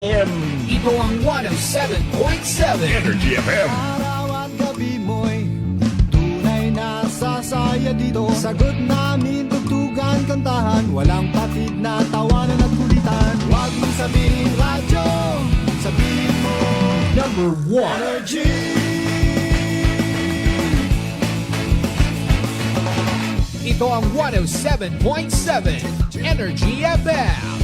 Ito ang 107.7 Energy FM. Araw at gabi mo'y tunay na sasaya dito. Sagot namin, tugtugan, kantahan, walang patid na tawanan at kulitan. Huwag mong sabihin radyo, sabihin mo Number 1. Energy. Ito ang 107.7 Energy FM.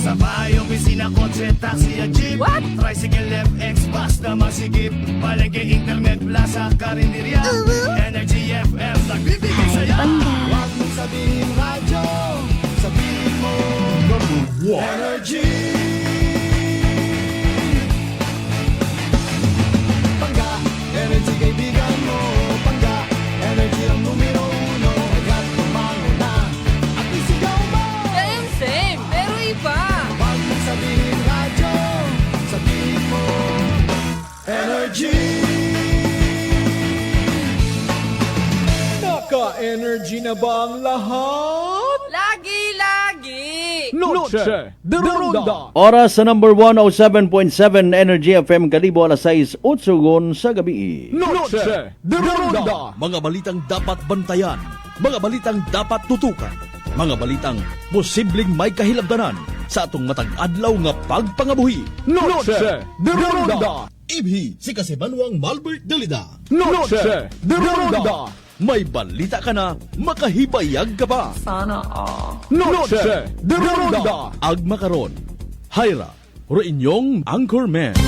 Sa bahay, opisina, kotse, taxi at jeep. What? Tricycle, FX, bus na masigip. Palengke, internet, plaza, karinderya. Energy FM, nagbibigay saya. Huwag mong sabihin radyo, sabihin mo Number 1. Energy. Pangga, energy kaibigan mo. Pangga, energy ang numero uno. Agad tumango na at isigaw mo. Same, pero iba. Huwag mong sabihin radyo, sabihin mo Energy. Naka-energy na ba ang lahat? Lagi. Noche de Ronda. Oras sa number 107.7 Energy FM Kalibo, alas 6:08 sa gabi. Noche de Ronda. Mga balitang dapat bantayan, mga balitang dapat tutukan, mga balitang posibleng may kahilabdanan sa atong matag adlaw nga pagpangabuhi. Noche de Ronda. Ibhi si Kasibanwang Malbert Dalida. Noche de Ronda. May balita ka na, makahibayag ka pa. Sana all. Noche de Ronda. Agma karon, Hyra, ro inyong Anchorman.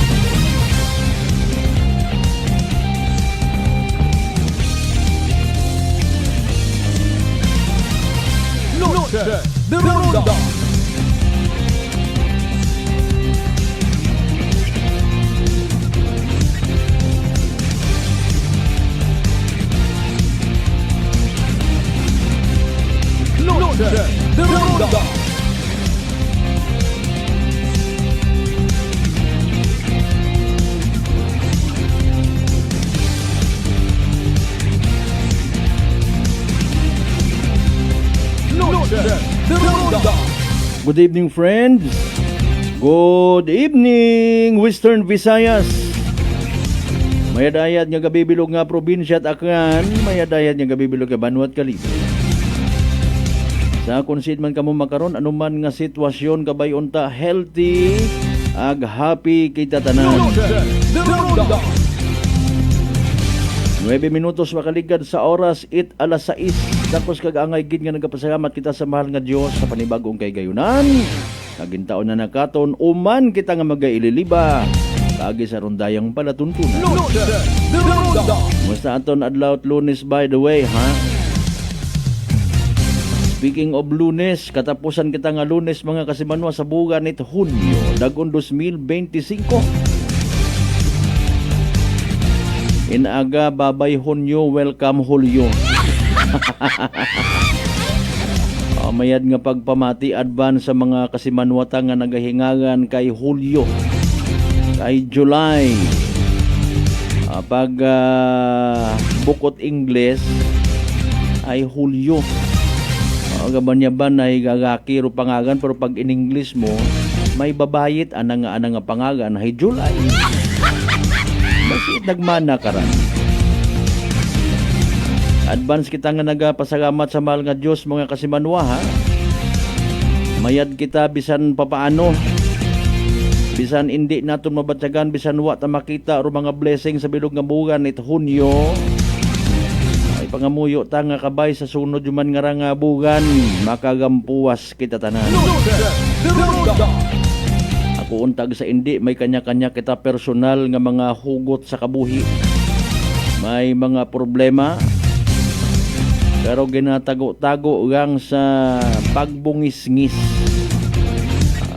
Noche de Ronda. Noche de Ronda. Noche de Ronda. Good evening, friends. Good evening, Western Visayas. Mayadayat nga gabibilog nga probinsya at akan, mayadayat nga gabibilog nga Banwa at Kalibo. Sa konsid man kamo makaron anuman nga sitwasyon kabay unta healthy ag happy kita tanan. Noche de Ronda. 9 minutos makaligad sa oras alas 6. Tapos kag-angay gid nga nagapasalamat kita sa mahal nga Dios sa panibagong kay gayunan. Nagintaon na nakaton uman kita nga magaililiba kagi sa rondayang palatuntunan. Noche de Ronda. Musta aton adlaw at Lunes by the way, ha? Speaking of Lunes, katapusan kita nga Lunes mga Kasimanwa sa buga nit Hunyo, dagon 2025. Inaga babay Hunyo, welcome Hulyo. Mayad nga pagpamati advance sa mga Kasimanwata nga nagahingagan kay Hulyo, kay July. Pag bukod Ingles ay Hulyo. Gabanyaban ay gagaki ro pangagan, pero pag in English mo may babayit anang nga pangagan ay July. Bakit nagmana karan? Advance kita nga nagapasalamat sa mahal nga Dios mga Kasimanwa, ha? Mayad kita bisan papaano, bisan hindi naton mabatyagan, bisan wa ta makita ro mga blessing sa bilog nga bugan it Hunyo. Pangamuyo ta nga kabay sa sunod yuman nga nga bugan, makagampuwas kita tanan. Noche de Ronda. Ako untag sa indi may kanya-kanya kita personal nga mga hugot sa kabuhi. May mga problema, pero ginatago-tago gang sa pagbungis-ngis.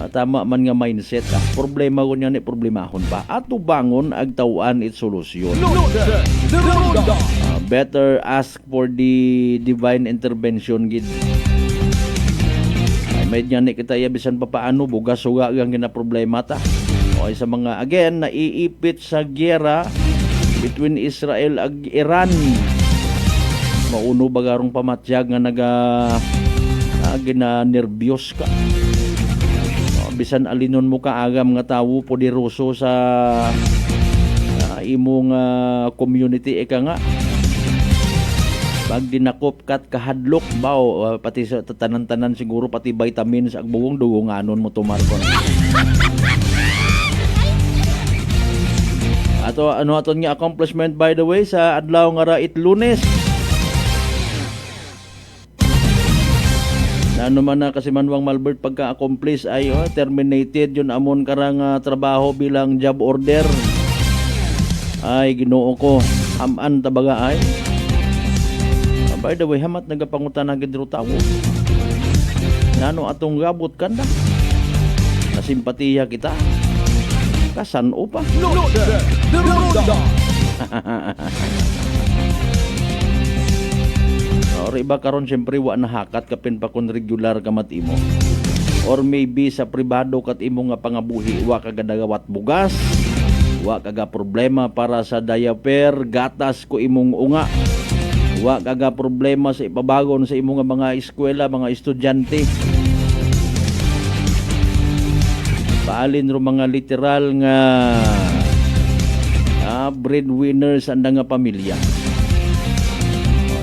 Tama man nga mindset. Problema ko niya ni problemahon pa. Ato bangon ag tawaan it solusyon. Noche de Ronda. Better ask for the divine intervention gid. May niya ni kita bisan pa paano bugas suga ang gina problema ta. O sa mga again naiipit sa giyera between Israel ag Iran. Mauno bagarong pamatyag nga gina nervyos ka. bisan alinon mo kaagam nga tawo poderoso sa imong community ika nga. Pag dinakop kat kahadlok baw pati sa tanan-tanan siguro pati vitamins ag buong dugonganon mo tumarkon. Ato ano aton nga accomplishment by the way sa adlaw nga rait Lunes. Ano man na kasi Manwang Malbert pagka-accomplish ay terminated yun amon karang trabaho bilang job order. Ay Ginoo ko, aman tabaga ay. By the way, hamat nagapangutan na gidro tawo. Nano atong gabot kanda. Nasimpatiya kita. Kasan o pa? Loaded, Ronda. Or iba karon syempre wa nahakat kapin pa kun regular ka matimo. Or maybe sa pribado kat imo nga pangabuhi wa kagadagawat bugas. Wa kaga problema para sa diaper, gatas ko imong unga. Wa kaga problema sa ipabagon sa imong mga eskwela, mga estudyante. Paalin ro mga literal nga breadwinners anda nga pamilya.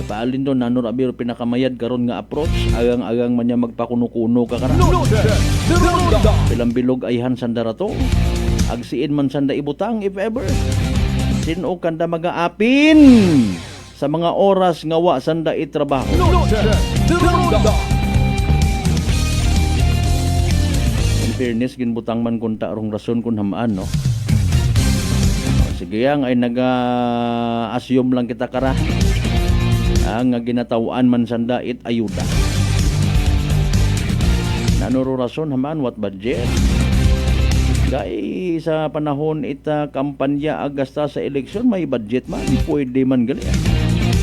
Paalin do nano rabi pinakamayad karon nga approach agang-agang man niya magpakuno-kuno ka kara. Loaded, Ronda. Bilang bilog ayhan sanda rato. Agsiin man sanda ibutang if ever. Sino kanda mag-aapin sa mga oras nga wa sanda itrabaho. Loaded, Ronda. In fairness ginbutang man kun ta rong rason kun hamaan no. Sige yang ay naga-assume lang kita kara. Ang ginatawaan man sanda it ayuda. Nanuro rason hamaan what budget? Dahil sa panahon ita kampanya agasta sa eleksyon may budget man pwede man gali.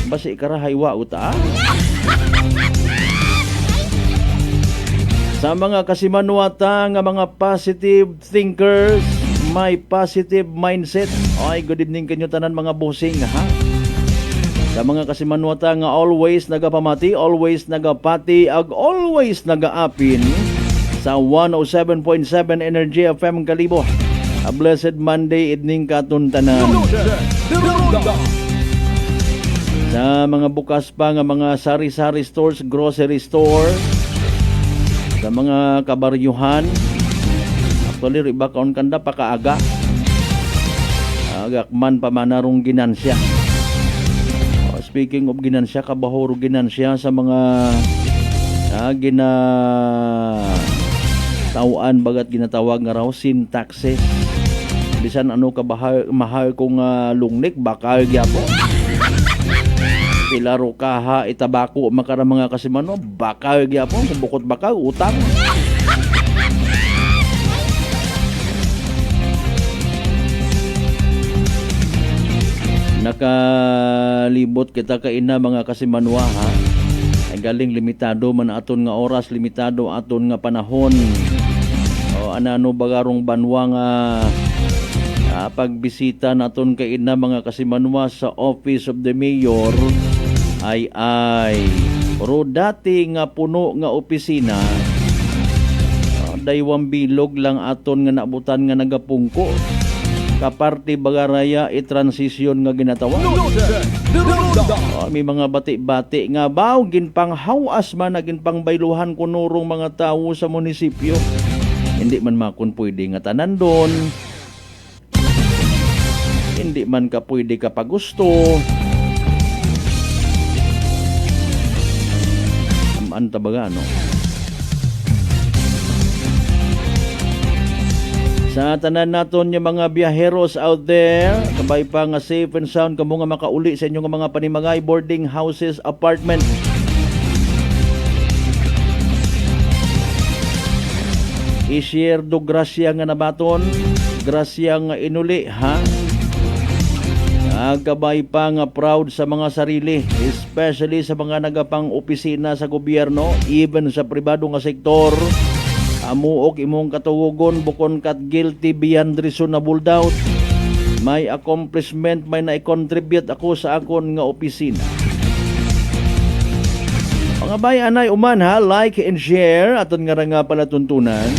Basi karahaywa uta. Sa mga kasimanwata nga mga positive thinkers, may positive mindset. Ay good evening kanyo tanan mga bossing ha. Sa mga kasimanwata nga always nagapamati, always nagapati, ag always nagaapin sa 107.7 Energy FM Kalibo. A blessed Monday evening katon tanan. Loaded, Ronda. Sa mga bukas pa nga mga sari-sari stores, grocery store, sa mga kabaryuhan, actually iba kaon kanda pa kaaga. Agak man pa manarong ginansya. Speaking of ginansya, kabahoro ginansya sa mga tawaan bagat ginatawag nga raw sin taxes. Bisan ano ka mahal kong lungnik bakal gyapon. Pilaro kaha itabako makara mga kasimano bakal gyapon sa bukod bakal utang. Nakalibot kita kaina mga kasimanwa ha. Ay galing limitado man aton nga oras, limitado aton nga panahon. O anano bagarong banwa nga pagbisita naton kay ina mga kasimanwa sa Office of the Mayor ay pero dati nga puno nga opisina daywang bilog lang aton nga nabutan nga nagapungko kaparte bagaraya i-transition nga ginatawa. May mga bati-bati nga baw ginpanghawas man naging pangbayluhan kunurong mga tawo sa munisipyo. Hindi man makon pwede nga tanan doon. Hindi man ka pwede ka pagusto. Anta baga no. Sa tanan naton yung mga biyaheros out there, kabay pa nga safe and sound kamo nga makauli sa inyong mga panimagay, boarding houses, apartment. I-share do grasya nga nabaton, grasya nga inuli ha. Kabay pa nga proud sa mga sarili, especially sa mga nagapang opisina sa gobyerno, even sa pribado nga sektor. Amuok imong katuwogon bukon kat guilty beyond reasonable doubt. May accomplishment, may na-contribute ako sa akon nga opisina. Mga bayanay uman ha, like and share aton nga pala tuntunan.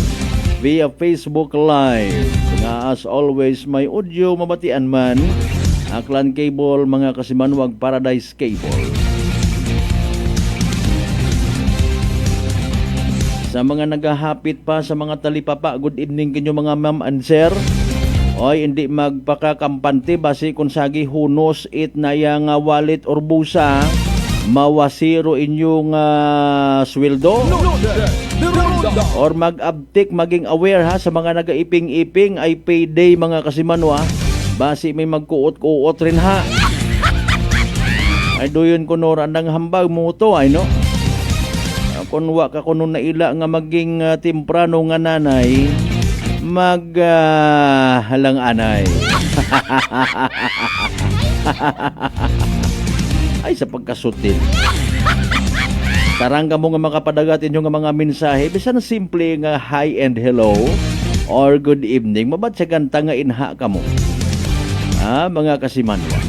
via Facebook Live. Nga as always, may audio mabatian man. Aklan Cable, mga kasimanwag Paradise Cable. Sa mga naghahapit pa sa mga talipapa, good evening kinyo mga ma'am and sir. Oy, hindi magpakakampante basi kung sagi hunos it na yang wallet or busa, mawasiro inyong sweldo. Or mag-uptick, maging aware ha sa mga nagaiping-iping ay payday mga kasimanwa. Basi may magkuot-kuot rin ha. Ay doyon kunor andang hambag mo to ay no. Kunwa ka kuno na ila nga maging temprano nga nanay halang anay. Ay sa pagkasutin. Tarang ka mo nga makapadagat inyo nga mga mensahe bisan simple nga hi and hello or good evening mabatsagan nga inha ka mo. Mga kasimanwa.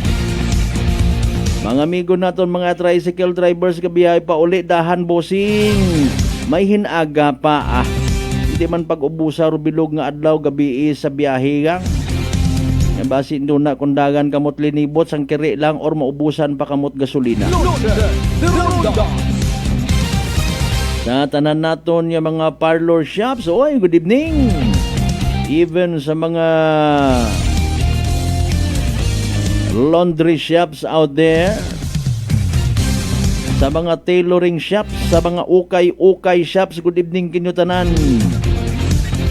Mga amigo naton mga tricycle drivers gabiyahe pa uli dahan bossing. May hinaga pa Hindi man pag-ubusa ro bilog nga adlaw gabi sa biyahe gang. Basi ndo na kundagan kamot linibot sang kiri lang or maubusan pa kamot gasolina. Sa tanan naton yung mga parlor shops, oy good evening. Even sa mga laundry shops out there, sa mga tailoring shops, sa mga ukay-ukay shops, good evening kinyo tanan.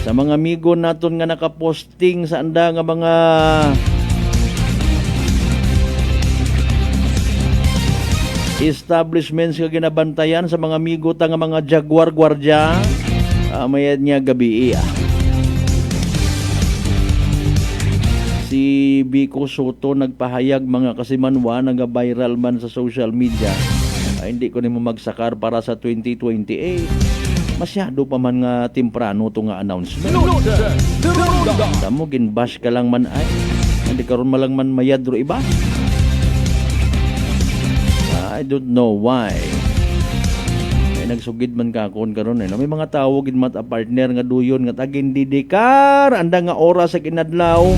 Sa mga amigo naton nga nakaposting sa anda nga mga establishments nga ginabantayan, sa mga amigo ta nga mga Jaguar Guardia, mayad niya gabi Si Biko Soto nagpahayag mga kasimanwa, nag-viral man sa social media. Hindi ko nimo magsakar para sa 2028. Masyado pa man nga temprano to nga announcement. Tamo ginbash ka lang man ay. Hindi karon malang man mayadro iba. I don't know why. Ay nagsugid man ka kon karon May mga tawo gid mat a partner nga duyon nga tagin didikar anda nga oras sa kinadlaw.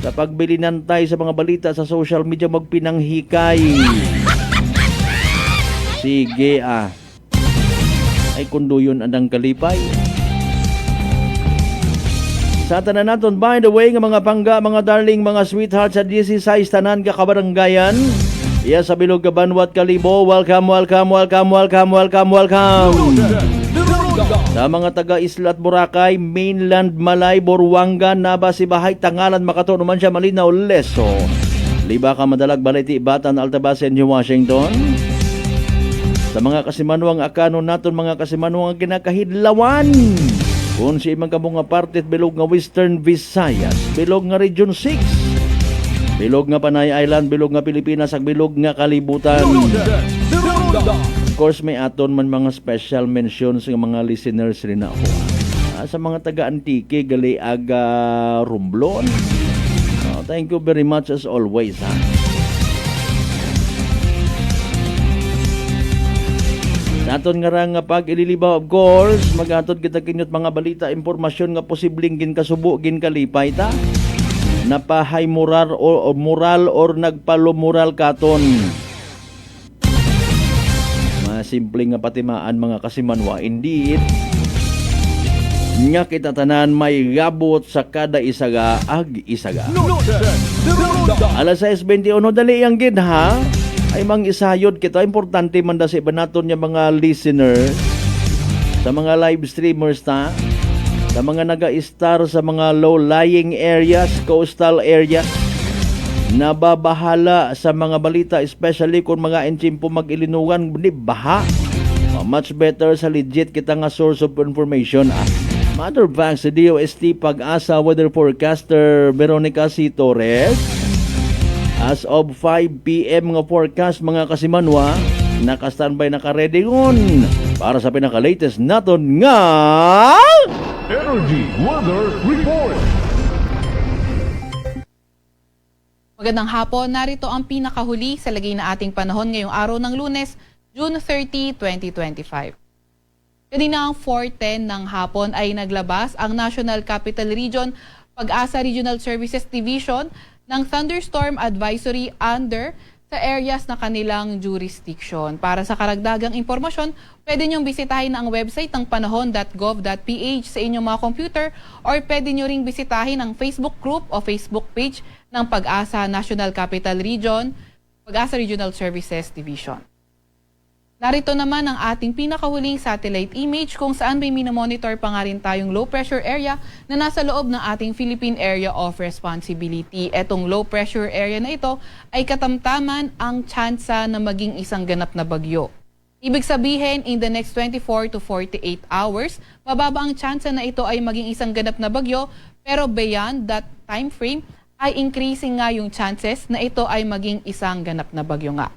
Sa pagbilinan tayo sa mga balita sa social media magpinanghikay. Sige ay kundo yun andang kalipay. Sa tanan naton, by the way, nga mga pangga, mga darling, mga sweethearts sa 16 tanan ka kabaranggayan. Iya sa Bilog Banwat Kalibo, welcome. Sa mga taga-Isla at Boracay, mainland Malay, Boruanga, Naba, Sibahay, Tangalan, Makato, naman siya Malinaw, Leso. Liba ka madalag Baliti, Batan, Altabasen, New Washington. Sa mga kasimanwang akano naton, mga kasimanwang kinakahidlawan. Kung si imang kabong nga partit, bilog nga Western Visayas, bilog nga Region 6, bilog nga Panay Island, bilog nga Pilipinas, ag bilog nga Kalibutan. Of course, may aton man mga special mentions ng mga listeners rin ako. Sa mga taga-Antique, Galiaga, Romblon. Thank you very much as always. Naton nga ra nga pag ililibaw, of course, mag-atod kita kinyot mga balita, impormasyon nga posibleng ginkasubo, ginkalipay ta. Napahay moral or nagpalomoral katon. Simple nga patimaan mga kasimanwa, indeed nga kita tanan may gabot sa kada isaga ag isaga. Alas 6:21 dali ang gid ha ay mang isayod kita, importante man da sa iba naton nga mga listener, sa mga live streamers ta, sa mga naga-star sa mga low-lying areas, coastal areas, nababahala sa mga balita, especially kung mga enchimpo mag-ilinugan, di baha. Much better sa legit kita nga source of information. Matter of fact, sa DOST Pag-asa Weather Forecaster Veronica C. Torres, as of 5 p.m. nga forecast mga kasimanwa, naka-standby, naka-ready ngon para sa pinaka-latest naton nga Energy Weather Report. Magandang hapon, narito ang pinakahuli sa lagay na ating panahon ngayong araw ng Lunes, June 30, 2025. Kanina ang 4:10 ng hapon ay naglabas ang National Capital Region Pag-asa Regional Services Division ng thunderstorm advisory under sa areas na kanilang jurisdiction. Para sa karagdagang impormasyon, pwede niyong bisitahin ang website ng panahon.gov.ph sa inyong mga computer or pwede niyo ring bisitahin ang Facebook group o Facebook page ng Pag-asa National Capital Region, Pag-asa Regional Services Division. Narito naman ang ating pinakahuling satellite image kung saan may minomonitor pa nga rin tayong low pressure area na nasa loob ng ating Philippine Area of Responsibility. Etong low pressure area na ito ay katamtaman ang tsansa na maging isang ganap na bagyo. Ibig sabihin, in the next 24 to 48 hours, mababa ang tsansa na ito ay maging isang ganap na bagyo, pero beyond that time frame ay increasing nga yung chances na ito ay maging isang ganap na bagyo nga.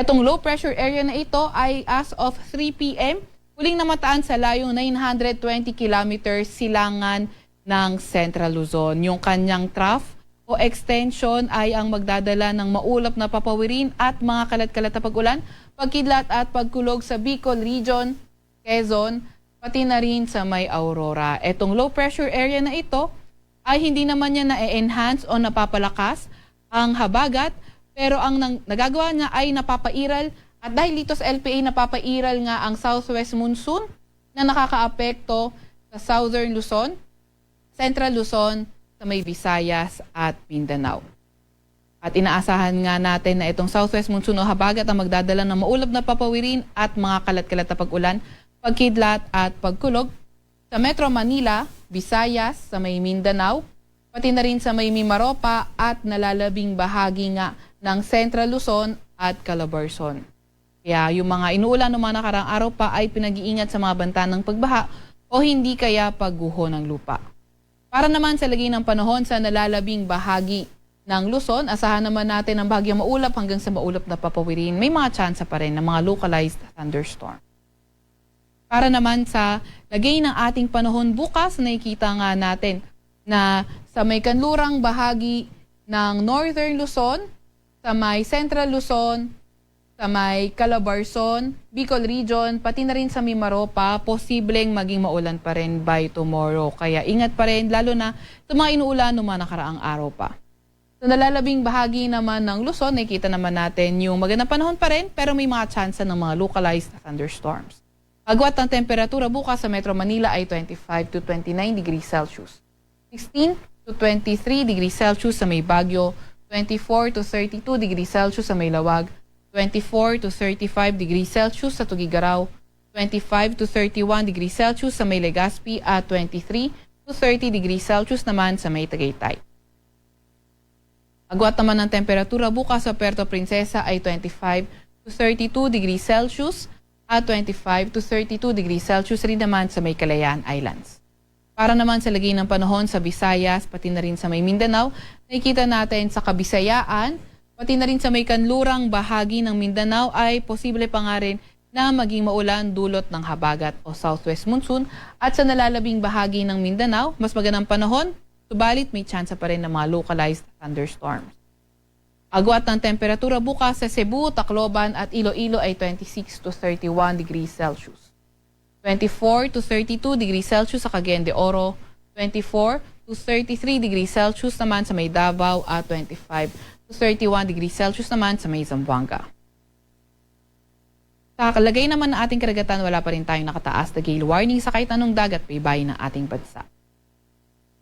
Etong low pressure area na ito ay as of 3 p.m. huling namataan sa layong 920 kilometers silangan ng Central Luzon. Yung kanyang trough o extension ay ang magdadala ng maulap na papawirin at mga kalat-kalat na pag-ulan, pagkidlat at pagkulog sa Bicol Region, Quezon, pati na rin sa may Aurora. Etong low pressure area na ito ay hindi naman niya na-enhance o napapalakas ang habagat, pero ang nagagawa niya ay napapairal at dahil dito sa LPA napapairal nga ang southwest monsoon na nakakaapekto sa southern Luzon, central Luzon, sa may Visayas at Mindanao. At inaasahan nga natin na itong southwest monsoon o habagat ang magdadala ng maulap na papawirin at mga kalat-kalat na pag-ulan, pagkidlat at pagkulog sa Metro Manila, Visayas, sa may Mindanao, pati na rin sa may Mimaropa at nalalabing bahagi nga ng Central Luzon at Calabarzon. Kaya yung mga inuulan ng mga nakaraang araw pa ay pinag-iingat sa mga banta ng pagbaha o hindi kaya pagguho ng lupa. Para naman sa lagay ng panahon sa nalalabing bahagi ng Luzon, asahan naman natin ang bahagyang maulap hanggang sa maulap na papawirin. May mga tsansa pa rin ng mga localized thunderstorm. Para naman sa lagay ng ating panahon bukas, nakikita nga natin na sa may kanlurang bahagi ng Northern Luzon, sa may Central Luzon, sa may Calabarzon, Bicol Region, pati na rin sa Mimaropa, posibleng maging maulan pa rin by tomorrow. Kaya ingat pa rin, lalo na sa mga inuulan ng mga nakaraang araw pa. Sa nalalabing bahagi naman ng Luzon, nakikita naman natin yung magandang panahon pa rin, pero may mga tsansa ng mga localized thunderstorms. Agwat ng temperatura bukas sa Metro Manila ay 25 to 29 degrees Celsius. 16 to 23 degrees Celsius sa may Baguio, 24 to 32 degrees Celsius sa may Lawag, 24 to 35 degrees Celsius sa Tugigaraw, 25 to 31 degrees Celsius sa may Legazpi at 23 to 30 degrees Celsius naman sa may Tagaytay. Agwat naman ng temperatura bukas sa Puerto Princesa ay 25 to 32 degrees Celsius at 25 to 32 degrees Celsius rin naman sa may Kalayaan Islands. Para naman sa lagay ng panahon sa Visayas, pati na rin sa may Mindanao, nakikita natin sa Kabisayaan, pati na rin sa may kanlurang bahagi ng Mindanao ay posible pa nga rin na maging maulan dulot ng habagat o southwest monsoon. At sa nalalabing bahagi ng Mindanao, mas magandang panahon, subalit may tsansa pa rin ng mga localized thunderstorms. Agwat ng temperatura bukas sa Cebu, Tacloban at Iloilo ay 26 to 31 degrees Celsius. 24 to 32 degrees Celsius sa Cagayan de Oro, 24 to 33 degrees Celsius naman sa may Davao at 25 to 31 degrees Celsius naman sa may Zamboanga. Sa kalagay naman ng ating karagatan, wala pa rin tayong nakataas na gale warning sa kahit anong dagat baybayin ng ating bansa.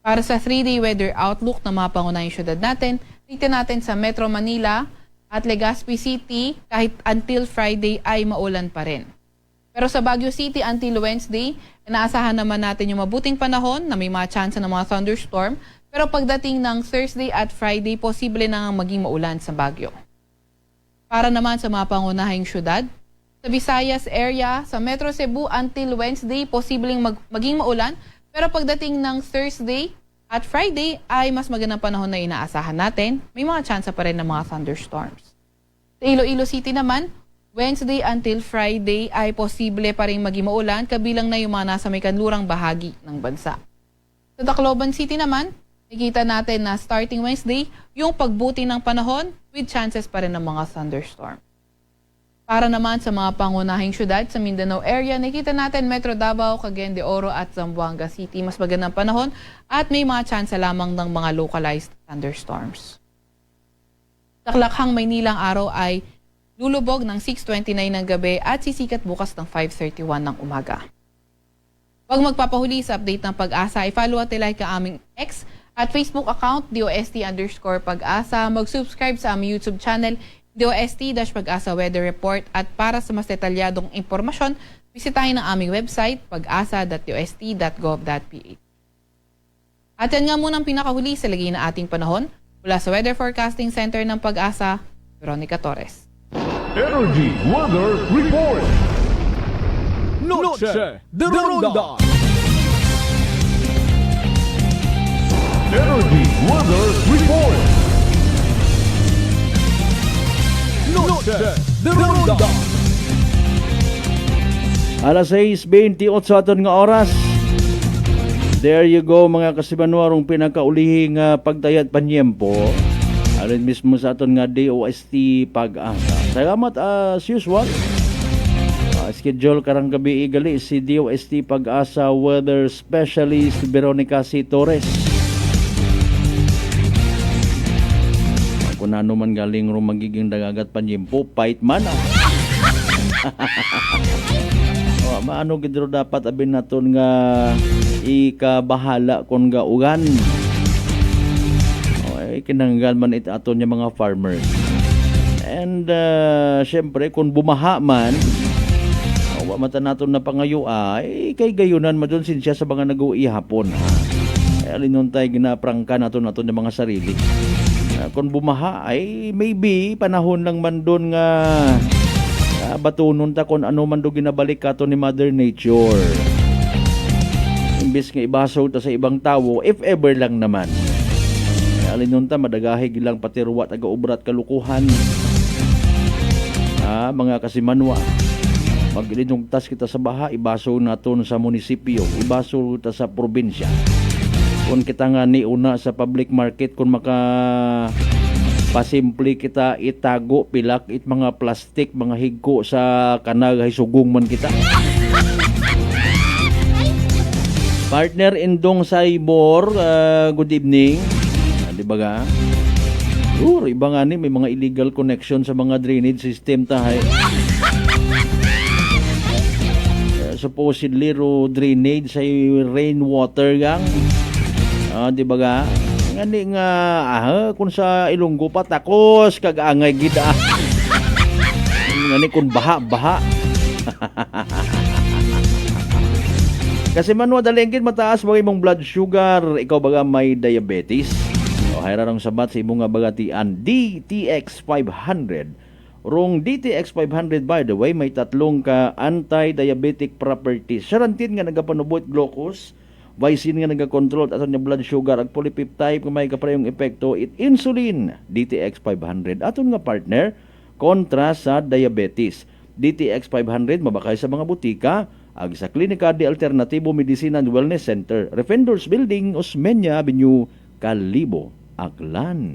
Para sa 3-day weather outlook ng mga pangunahing syudad natin, tingnan natin sa Metro Manila at Legazpi City, kahit until Friday ay maulan pa rin. Pero sa Baguio City until Wednesday, inaasahan naman natin yung mabuting panahon na may mga tsansa ng mga thunderstorm. Pero pagdating ng Thursday at Friday, posible na maging maulan sa Baguio. Para naman sa mga pangunahing syudad, sa Visayas area, sa Metro Cebu until Wednesday, posibleng maging maulan. Pero pagdating ng Thursday at Friday ay mas magandang panahon na inaasahan natin. May mga tsansa pa rin ng mga thunderstorms. Sa Iloilo City naman, Wednesday until Friday ay posible pa rin maging maulan, kabilang na yung mga nasa may kanlurang bahagi ng bansa. Sa Tacloban City naman, nakikita natin na starting Wednesday, yung pagbuti ng panahon with chances pa rin ng mga thunderstorm. Para naman sa mga pangunahing syudad sa Mindanao area, nakita natin Metro Davao, Cagayan de Oro at Zamboanga City. Mas magandang panahon at may mga tsansa lamang ng mga localized thunderstorms. Sa Klakhang, Maynilang araw ay lulubog ng 6:29 ng gabi at sisikat bukas ng 5:31 ng umaga. Huwag magpapahuli sa update ng Pag-asa, i-follow at i-like ang aming X at Facebook account DOST_Pag-asa. Mag-subscribe sa aming YouTube channel DOST-Pag-asa Weather Report at para sa mas detalyadong impormasyon, bisitahin ang aming website pag-asa.dost.gov.ph. At yan nga muna ang pinakahuli sa lagay na ating panahon. Mula sa Weather Forecasting Center ng Pag-asa, Veronica Torres. Energy Weather Report. Noche de Ronda. Energy Weather Report. Noche de Ronda. Alas 6:28 aton nga oras. There you go mga kasimanwarong pinakaulihing pagtayad panyempo. Alin mismo sa aton nga DOST Pag-asa. Salamat as usual. Schedule karang gabi igali si DOST Pag-asa Weather Specialist Veronica C. Torres. Kung ano man galing ro magiging dagagat panyempo, fight man maano gid ro dapat abin naton nga ikabahala kon gaugan. Ay kinanggal man it aton nga mga farmers. And syempre kung bumaha man wa mata naton na pangayo ay kay gayunan madon siya sa mga nag-uwi hapon. Ay alinon tay ginaprangka naton nga mga sarili. Kung bumaha ay maybe panahon lang man doon nga batunon ta kung ano man do ginabalik kato ni Mother Nature. Imbis nga ibasaw ta sa ibang tawo, if ever lang naman. Alinon ta madagahig lang patirwa taga-ubrat kalukuhan. Mga kasimanwa. Maglinungtas kita sa baha, ibasaw naton sa munisipyo, ibasaw ta sa probinsya. Kung kita nga niuna sa public market, kung pasimple kita itago pilak it mga plastic mga higko sa kanag hay sugong man kita. Partner Indong Saibor, good evening. Di ba ga? Iba nga ni may mga illegal connection sa mga drainage system tahay. Supposedly ro drainage sa rainwater gang. Di ba ga? Ngani nga kung sa Ilonggo pa takos kag-angay gid ngani kun baha kasi manwa dalengkid mataas bagay mong blood sugar, ikaw baga may diabetes o hayrarong sabat sa imong nga bagatian DTX 500. Rong DTX 500 by the way may tatlong ka anti-diabetic properties. Sarantin nga nagapanubot glucose, Vicin nga nagakontrol aton nga blood sugar, ag polypeptide kung may kaparehong epekto it insulin DTX 500 aton nga partner kontra sa diabetes. DTX 500 mabakay sa mga butika ag sa Klinika de Alternatibo Medicine and Wellness Center, Refendors Building, Osmeña Avenue, Kalibo, Aklan.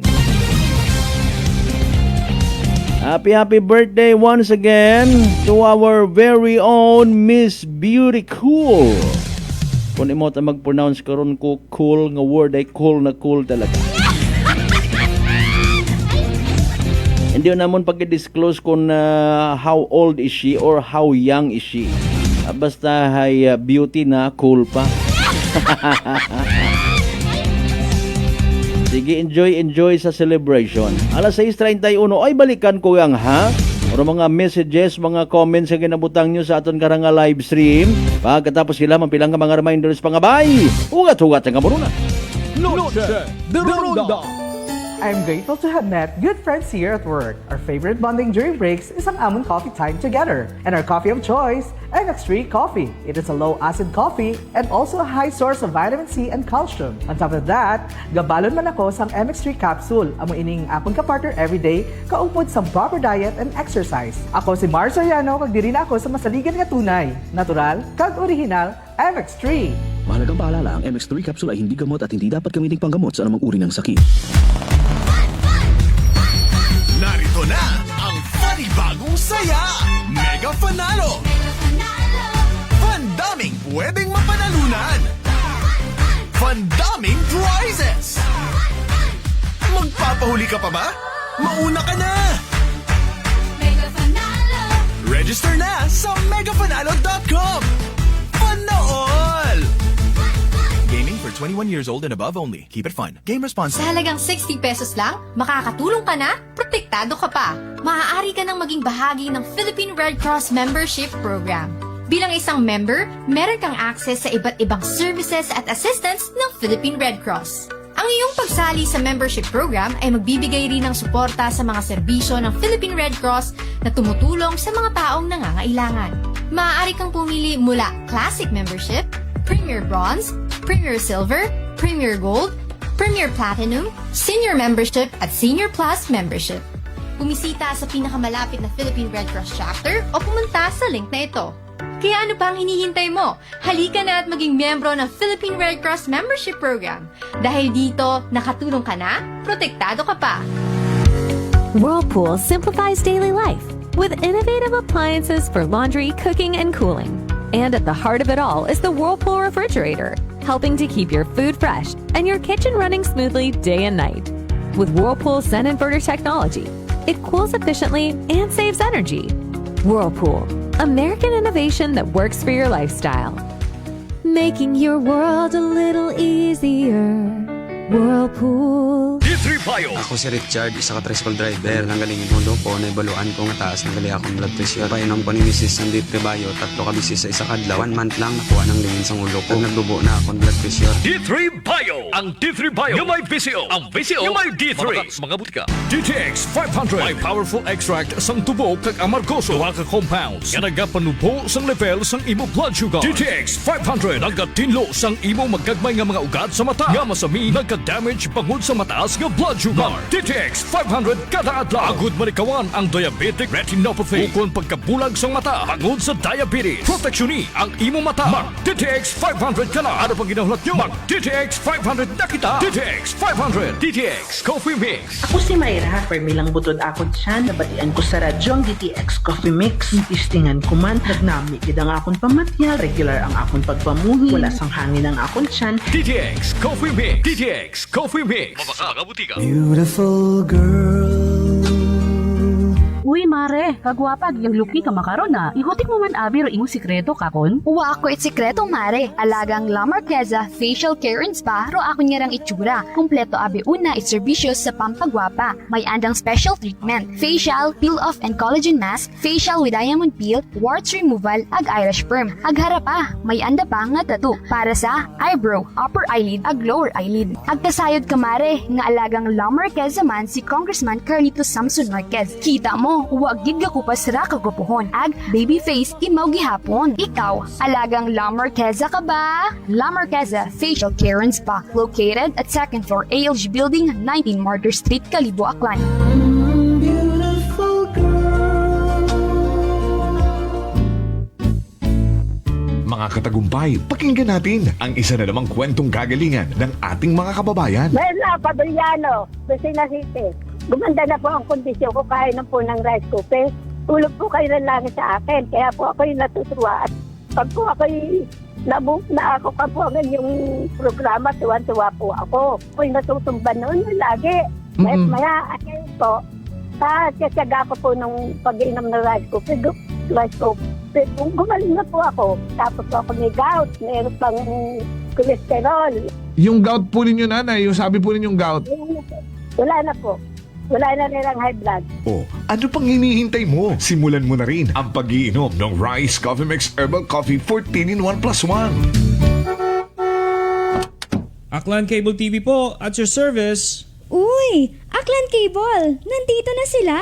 Happy birthday once again to our very own Miss Beauty Cool. Kung imo ta mag-pronounce karon ko cool nga word ay cool na cool talaga. Hindi naman pag-disclose kung how old is she or how young is she. Basta hay beauty na cool pa. Sige, enjoy sa celebration. Alas 6:31 ay balikan ko yang o mga messages, mga comments nga ginabutang nyo sa aton karang live stream. Pagkatapos sila mampilang nga mga reminders pangabay. Ugat-ugat ang kamuruna. Noche de Ronda. I'm grateful to have met good friends here at work. Our favorite bonding during breaks is ang amon coffee time together. And our coffee of choice, MX3 Coffee. It is a low-acid coffee and also a high source of vitamin C and calcium. On top of that, gabalon man ako sang MX3 capsule. Amo ining akong kapartner everyday, kaupod sa proper diet and exercise. Ako si Mars Soriano, kag diri na ako sa masaligan nga tunay, natural, kag original, MX3. Mahalagang paalala, ang MX3 capsule ay hindi gamot at hindi dapat gamitin panggamot sa anumang uri ng sakit. Narito na ang funny bagong saya! Mega Panalo! Pandaming pwedeng mapanalunan! Pandaming prizes! Magpapahuli ka pa ba? Mauna ka na! Register na sa megapanalo.com! Panool! Gaming for 21 years old and above only. Keep it fun. Game Sa responsibly. halagang 60 pesos lang, makakatulong ka na, protektado ka pa. Maaari ka nang maging bahagi ng Philippine Red Cross Membership Program. Bilang isang member, meron kang access sa iba't ibang services at assistance ng Philippine Red Cross. Ang iyong pagsali sa membership program ay magbibigay rin ng suporta sa mga serbisyo ng Philippine Red Cross na tumutulong sa mga taong nangangailangan. Maaari kang pumili mula Classic Membership, Premier Bronze, Premier Silver, Premier Gold, Premier Platinum, Senior Membership at Senior Plus Membership. Bumisita sa pinakamalapit na Philippine Red Cross chapter o pumunta sa link na ito. Kaya ano pa ang hinihintay mo? Halika na at maging miyembro ng Philippine Red Cross Membership Program. Dahil dito, nakatulong ka na, protektado ka pa. Whirlpool simplifies daily life with innovative appliances for laundry, cooking, and cooling. And at the heart of it all is the Whirlpool refrigerator, helping to keep your food fresh and your kitchen running smoothly day and night. With Whirlpool Sun Inverter technology, it cools efficiently and saves energy. Whirlpool, American innovation that works for your lifestyle. Making your world a little easier. Whirlpool. D3 Bio. Ako si Richard, isa ka tricycle driver. Nanggaling yung ulo ko, naibaluan ko nga taas, nagali akong blood pressure. Painom ko ni Mrs. ng D3 Bio, 3 ka bisis sa isa kadlaw. 1 month lang, nakuha ng lingin sa ulo ko. Nagdubo na akong blood pressure. D3 Bio. Ang D3 Bio yung may VCO. Ang VCO yung may D3. Mamakas mga butika. DTX 500. May powerful extract sang tubo kag amargoso. Duha ka compounds. Nga nagapanubo sang level sang imo blood sugar. DTX 500. Nagatinlo sang imo magkagmay nga mga ugat sa mata. Nga masami nagka-damage pangod sa mataas nga blood sugar. DTX 500 kada adlaw. Agud manikawan ang diabetic retinopathy. Ukon pagkabulag sang mata pangod sa diabetes. Proteksyon ni ang imo mata. Mag DTX 500 ka na. Ano pang ginahulat nyo? Mag DTX 500 na kita. DTX 500. DTX Coffee Mix. Ako si Mayra, permilang butod akong tiyan, nabatian ko sa radyo ang DTX Coffee Mix. Tistingan ko man, nagnami gid ang akong pamatyag, regular ang akong pagpamuhi, wala sang hangin ang akong tiyan. DTX Coffee Mix. DTX Coffee Mix. Mabaka mga butika. Beautiful girl. Uy, mare, kagwapag yung luki ka makaron na. Ihutik mo man abi ro imong sikreto kakon. Uwa ako sikreto, mare. Alagang La Marqueza Facial Care and Spa ro ako niyarang itsura. Kumpleto abi una itserbisyos sa pampagwapa. May andang special treatment, facial, peel-off and collagen mask, facial with diamond peel, warts removal, ag Irish perm. Ag harapa, may anda pa nga tattoo para sa eyebrow, upper eyelid, ag lower eyelid. Ag kasayod ka, mare, nga alagang La Marqueza man si Congressman Carlito Samson Marquez. Kita mo, huwag gid ka kupas ra kagupuhon. Ag baby face imaw gihapon. Ikaw, alagang La Marqueza ka ba? La Marqueza Facial Care and Spa, located at 2nd floor ALG Building, 19 Martyr Street, Kalibo, Aklan. Beautiful girl. Mga katagumpay, pakinggan natin ang isa na namang kwentong kagalingan ng ating mga kababayan. Merla Padriano, Lucena City. Gumanda na po ang kondisyon ko kaya na po ng rice cooker. Tulog po kayo ng langit sa akin. Kaya po ako yung natutuwa. At pag po ako na ako pa po ang yung programa, tuwan-tuwa po ako. Ako yung natutumba noon lagi. Maya, ayun po. Kasyaga ko po nung pag-inom ng rice cooker. Gumaling na po ako. Tapos po ako may gout. Meron pang cholesterol. Yung gout po ninyo, nanay, yung sabi po ninyong gout. Wala na po. Wala na nilang high blood. Oh, ano pang hinihintay mo? Simulan mo na rin ang pag-iinom ng Rice Coffee Mix Herbal Coffee 14 in 1 plus 1. Aklan Cable TV po, at your service. Uy! Aklan Cable! Nandito na sila!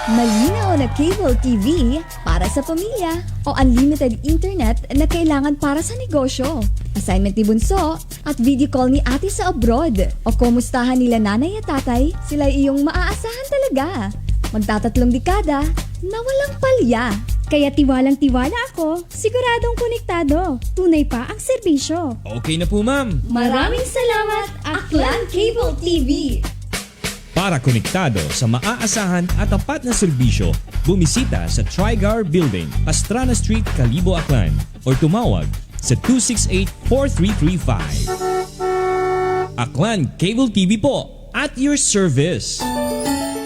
Malinaw na cable TV para sa pamilya o unlimited internet na kailangan para sa negosyo. Assignment ni Bunso at video call ni ate sa abroad. O kumustahan nila nanay at tatay, sila iyong maaasahan talaga. Magtatatlong dekada na walang palya. Kaya tiwalang-tiwala ako, siguradong konektado. Tunay pa ang serbisyo. Okay na po, ma'am. Maraming salamat, Aklan Cable TV! Para konektado sa maaasahan at tapat na serbisyo, bumisita sa Trigar Building, Pastrana Street, Calibo, Aklan or tumawag sa 268-4335. Aklan Cable TV po, at your service.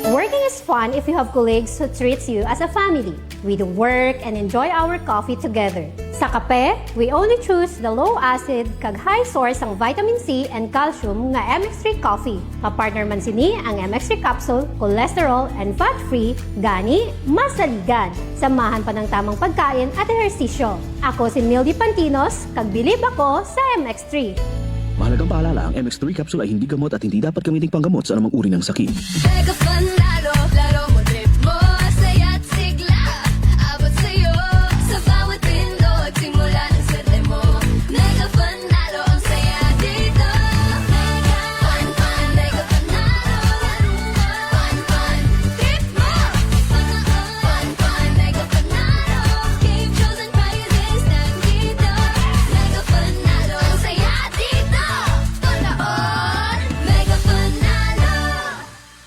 Working is fun if you have colleagues who treats you as a family. We do work and enjoy our coffee together. Sa kape, we only choose the low-acid kag high source ang vitamin C and calcium nga MX3 coffee. Kapartner man sini ang MX3 capsule, cholesterol and fat-free, gani, masaligan. Samahan pa ng tamang pagkain at ehersisyo. Ako si Mildy Pantinos, kag bilib ako sa MX3. Mahalagang paalala, ang MX3 capsule ay hindi gamot at hindi dapat gamitin panggamot sa anumang uri ng sakit. Mega fun lalo, laro mo, trip mo, saya at sigla. Abot sa'yo, sa bawat pindot, simula ng swerte mo. Mega fun lalo, ang saya dito. Mega fun, fun, mega fun lalo. Fun, fun, trip mo. Fun, fun, mega fun lalo. Game shows and prizes nandito. Mega fun lalo, ang saya dito.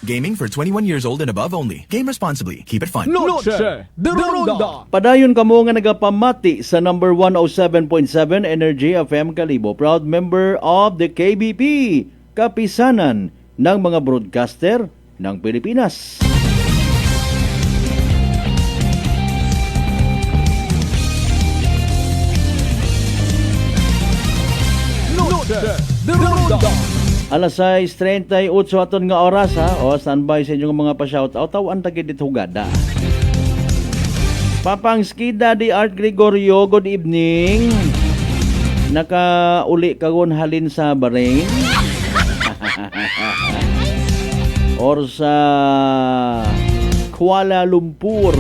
Gaming for 21 years old and above only. Game responsibly. Keep it fun. Noche de Ronda. Padayon kamo nga nagapamati sa number 107.7 Energy FM Calibo, proud member of the KBP, kapisanan ng mga broadcaster ng Pilipinas. Noche de Ronda. Alas 6:38 aton nga oras ha. O standby sa inyong mga pa-shoutout. Tawan tagid dito hugada. Papang Skida di Art Gregorio, good evening. Nakauli kagon halin sa Bahrain. Or sa Kuala Lumpur.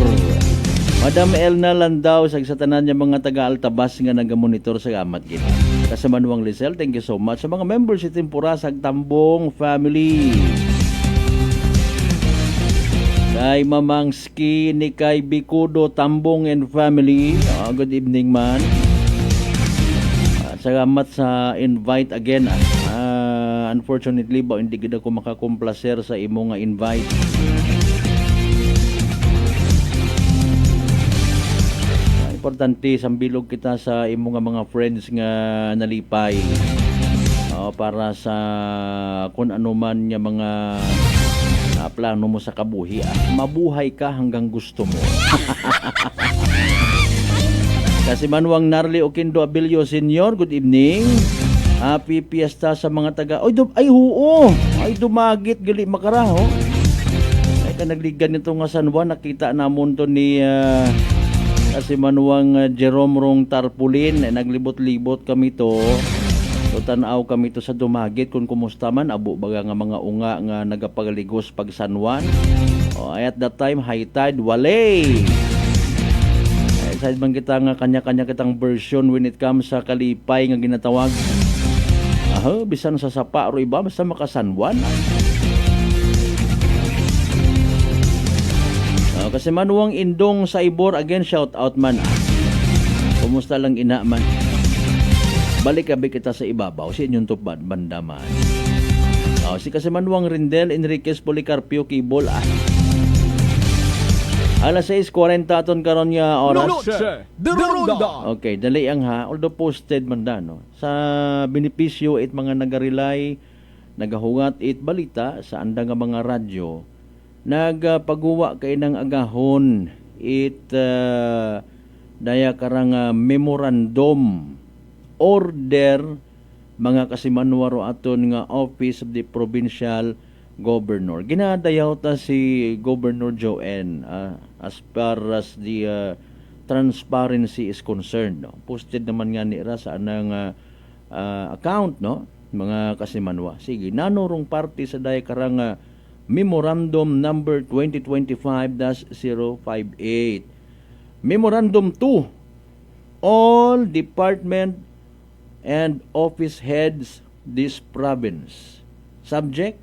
Madam Elna Landau sa tanan niya mga taga-Altabas nga nagamonitor sa gamat gid. Kasamanuang Lisel, thank you so much sa mga members sa Tempura sa Tambong family. Kay Mamang Ski ni kay Bikudo Tambong and family. Good evening man. Salamat sa invite again. Unfortunately ba hindi gid ako makakomplaser sa imo nga invite. Importante sambilog kita sa imo nga mga friends nga nalipay para sa kung ano man nga mga plano mo sa kabuhi. Mabuhay ka hanggang gusto mo. Kasi Manuang Narli Oquindo Abilio Senior, good evening. Happy Fiesta sa mga taga. Ay huo. Ay dumagit gali makaraho. Ay ka nagligan nito nga San Juan, nakita namon to ni kasi Manuang Jerome Rong Tarpulin, naglibot-libot kami to. So tanaw kami to sa dumagit kung kumusta man abo baga nga mga unga nga nagapagaligos pag San Juan. At that time high tide wale. Side man kita nga kanya-kanya kitang version when it comes sa kalipay nga ginatawag. Bisan sa sapa ro iba basta maka San Juan. Kasi Manuang Indong sa Ibor, again shout out man. Kumusta lang ina man. Balik kabi kita sa ibabaw sa inyong tupad banda man. Si kasi Manuang Rindel Enriquez Policarpio Kibol Alas 6:40 aton karon nga oras. Noche de Ronda. Okay, dali ang ha. Although posted man da no. Sa benepisyo it mga nagarelay, nagahungat it balita sa anda nga mga radyo. Nagpaguwa kay ng agahon it daya karang memorandum order mga kasimanwaro aton nga Office of the Provincial Governor. Ginadayaw ta si Governor Joanne as far as the transparency is concerned. No? Posted naman nga ni Ra sa anang account no mga kasimanwa. Sige, nanorong party sa daya karang Memorandum number 2025-058. Memorandum 2. All department and office heads this province. Subject,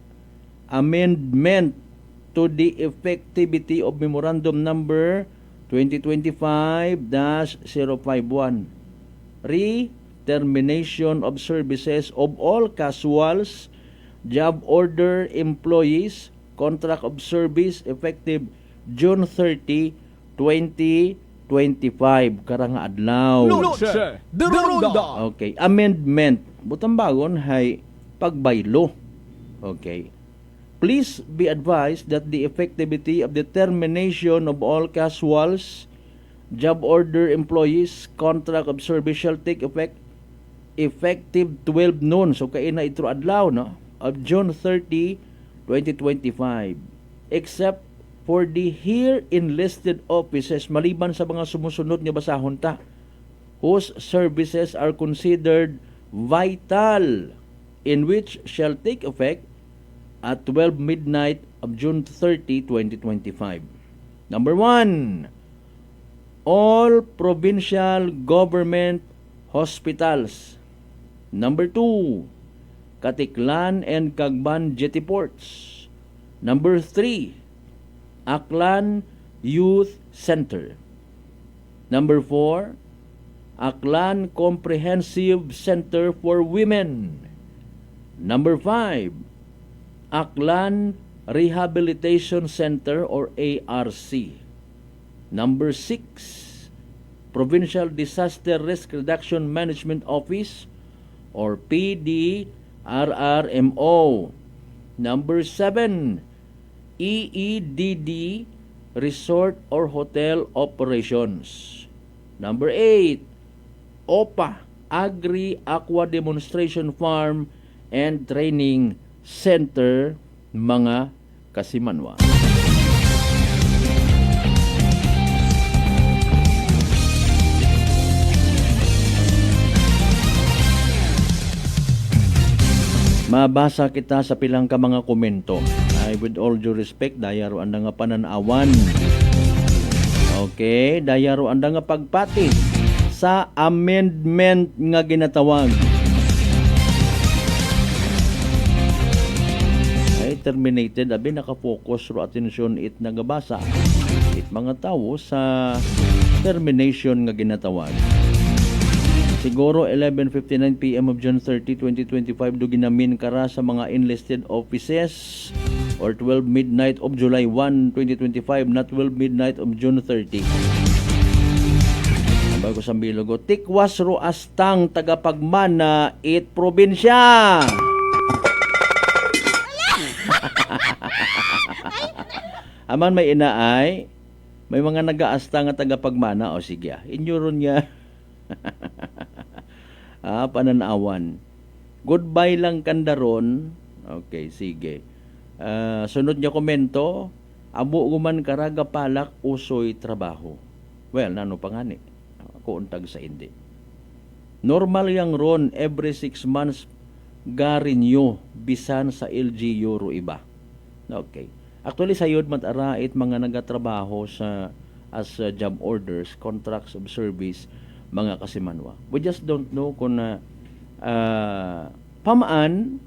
amendment to the effectivity of Memorandum number 2025-051. Termination of services of all casuals, job order employees contract of service effective June 30, 2025 karang adlaw. Noche de Ronda. Okay, amendment. Butang bagon hay pagbaylo. Okay. Please be advised that the effectivity of the termination of all casuals, job order employees, contract of service shall take effect effective 12 noon. So kay na itro adlaw no of June 30, 2025 except for the here enlisted offices maliban sa mga sumusunod nga basahon ta whose services are considered vital in which shall take effect at 12 midnight of June 30, 2025. Number 1, all provincial government hospitals. Number 2, Katiklan and Cagban jetty ports. Number 3, Aklan Youth Center. Number 4, Aklan Comprehensive Center for Women. Number 5, Aklan Rehabilitation Center or ARC. Number 6, Provincial Disaster Risk Reduction Management Office or PDRRMO. Number 7, EEDD Resort or Hotel Operations. Number 8, OPA Agri Aqua Demonstration Farm and Training Center, mga kasimanwa. Mabasa kita sa pilang ka mga komento. Ay, with all due respect, dayaro anda nga pananawan. Okay, dayaro anda nga pagpati sa amendment nga ginatawag. Terminated, abi nakapokus ro atensyon it nagabasa it mga tao sa termination nga ginatawag. Siguro 11:59 PM of June 30, 2025 do ginamin kara sa mga enlisted offices or 12 midnight of July 1, 2025 not 12 midnight of June 30. Bago sa bilogo, tikwas ro astang tagapagmana it probinsya. Aman may inaay, may mga nag-aasta nga tagapagmana o sige, inyo niya. Pananawan. Goodbye lang kandaron. Okay, sige. Sunod niya komento, abo guman karaga palak usoy trabaho. Well, nano pangani? Ako untag sa hindi. Normal yang ron every 6 months garinyo bisan sa LGU ro iba. Okay. Actually sayod matarait mga nagatrabaho sa as job orders, contracts of service, mga kasimanwa. We just don't know kung pamaan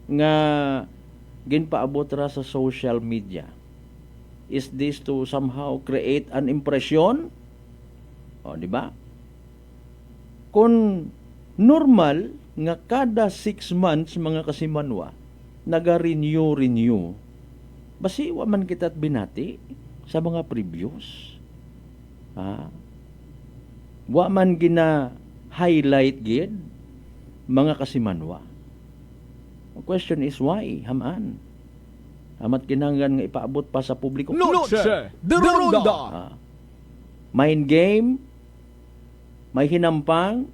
nga ginpaabot ra sa social media. Is this to somehow create an impression? O, di ba? Kung normal nga kada 6 months mga kasimanwa naga-renew basi wa man kita't binati sa mga previous. Wa man gina highlight gid mga kasimanwa. The question is why haman? Amat kinanglan nga ipaabot pa sa publiko. Noche de Ronda. Mind game, may hinampang,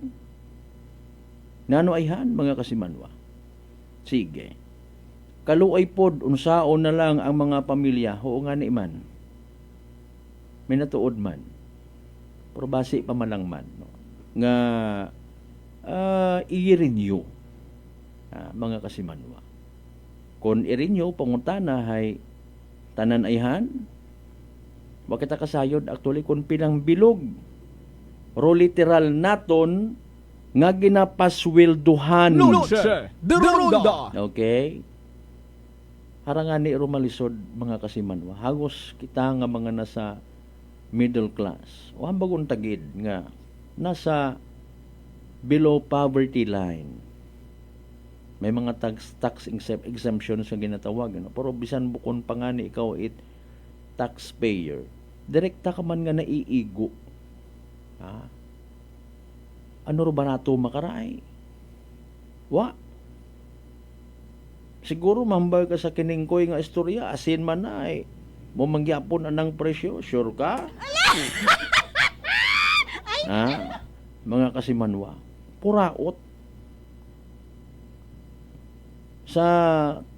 nano ayhan mga kasimanwa. Sige. Kaluay pod unsaon na lang ang mga pamilya, oo nga ni man. May natuod man. Pero basi pa man lang man. No? Nga i-renew mga kasimanwa. Kung i-renew, pangutana hay tanan ayhan, wa kita kasayod actually kung pinang bilog. Ro literal naton nga ginapaswelduhan. Noche de Ronda. Okay? Harangan ni rumalisod mga kasimanwa. Hagos kita nga mga nasa middle class. O ang bagong tagid nga nasa below poverty line. May mga tax exemptions nga ginatawag, no? Pero bisan bukon pa nga ni ikaw taxpayer, direkta ka man nga naiigo. Ano ro barato makaray? Wa. Siguro mambay ka sa kiningkoy nga istorya, asin man na mumangyapon anang presyo, sure ka? Mga kasimanwa, puraot. Sa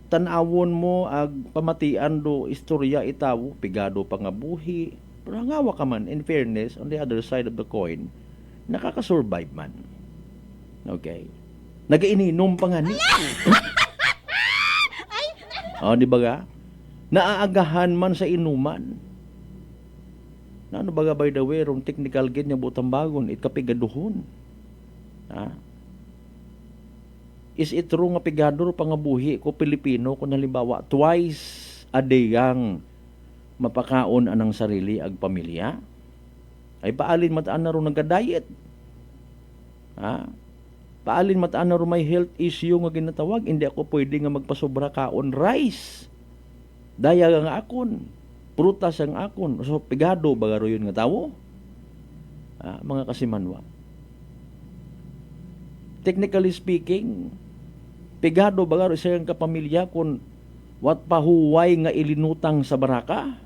tanawon mo ag pamatian do istorya itawo, pigado pa nga buhi. Pero hangawa ka man, in fairness, on the other side of the coin, nakakasurvive man. Okay? Nag-iininom pa nga ni. Di ba ga? Naaagahan man sa inuman. Ano baga by the way, rong technical gate niya butang bagon, kapigaduhon. Is it true nga pigador pangabuhi ko Pilipino kung halimbawa twice a day ang mapakaon anang sarili ag pamilya? Ay paalin mataan na ro nagka-diet. Paalin mataan na ro may health issue nga ginatawag, hindi ako pwede nga magpasobra kaon rice. Daya nga akon, prutas ang akon. So pigado bagaro yun nga tawo. Mga kasimanwa. Technically speaking, pigado bagaro isang kapamilya kung wat pahuway nga ilinutang sa baraka.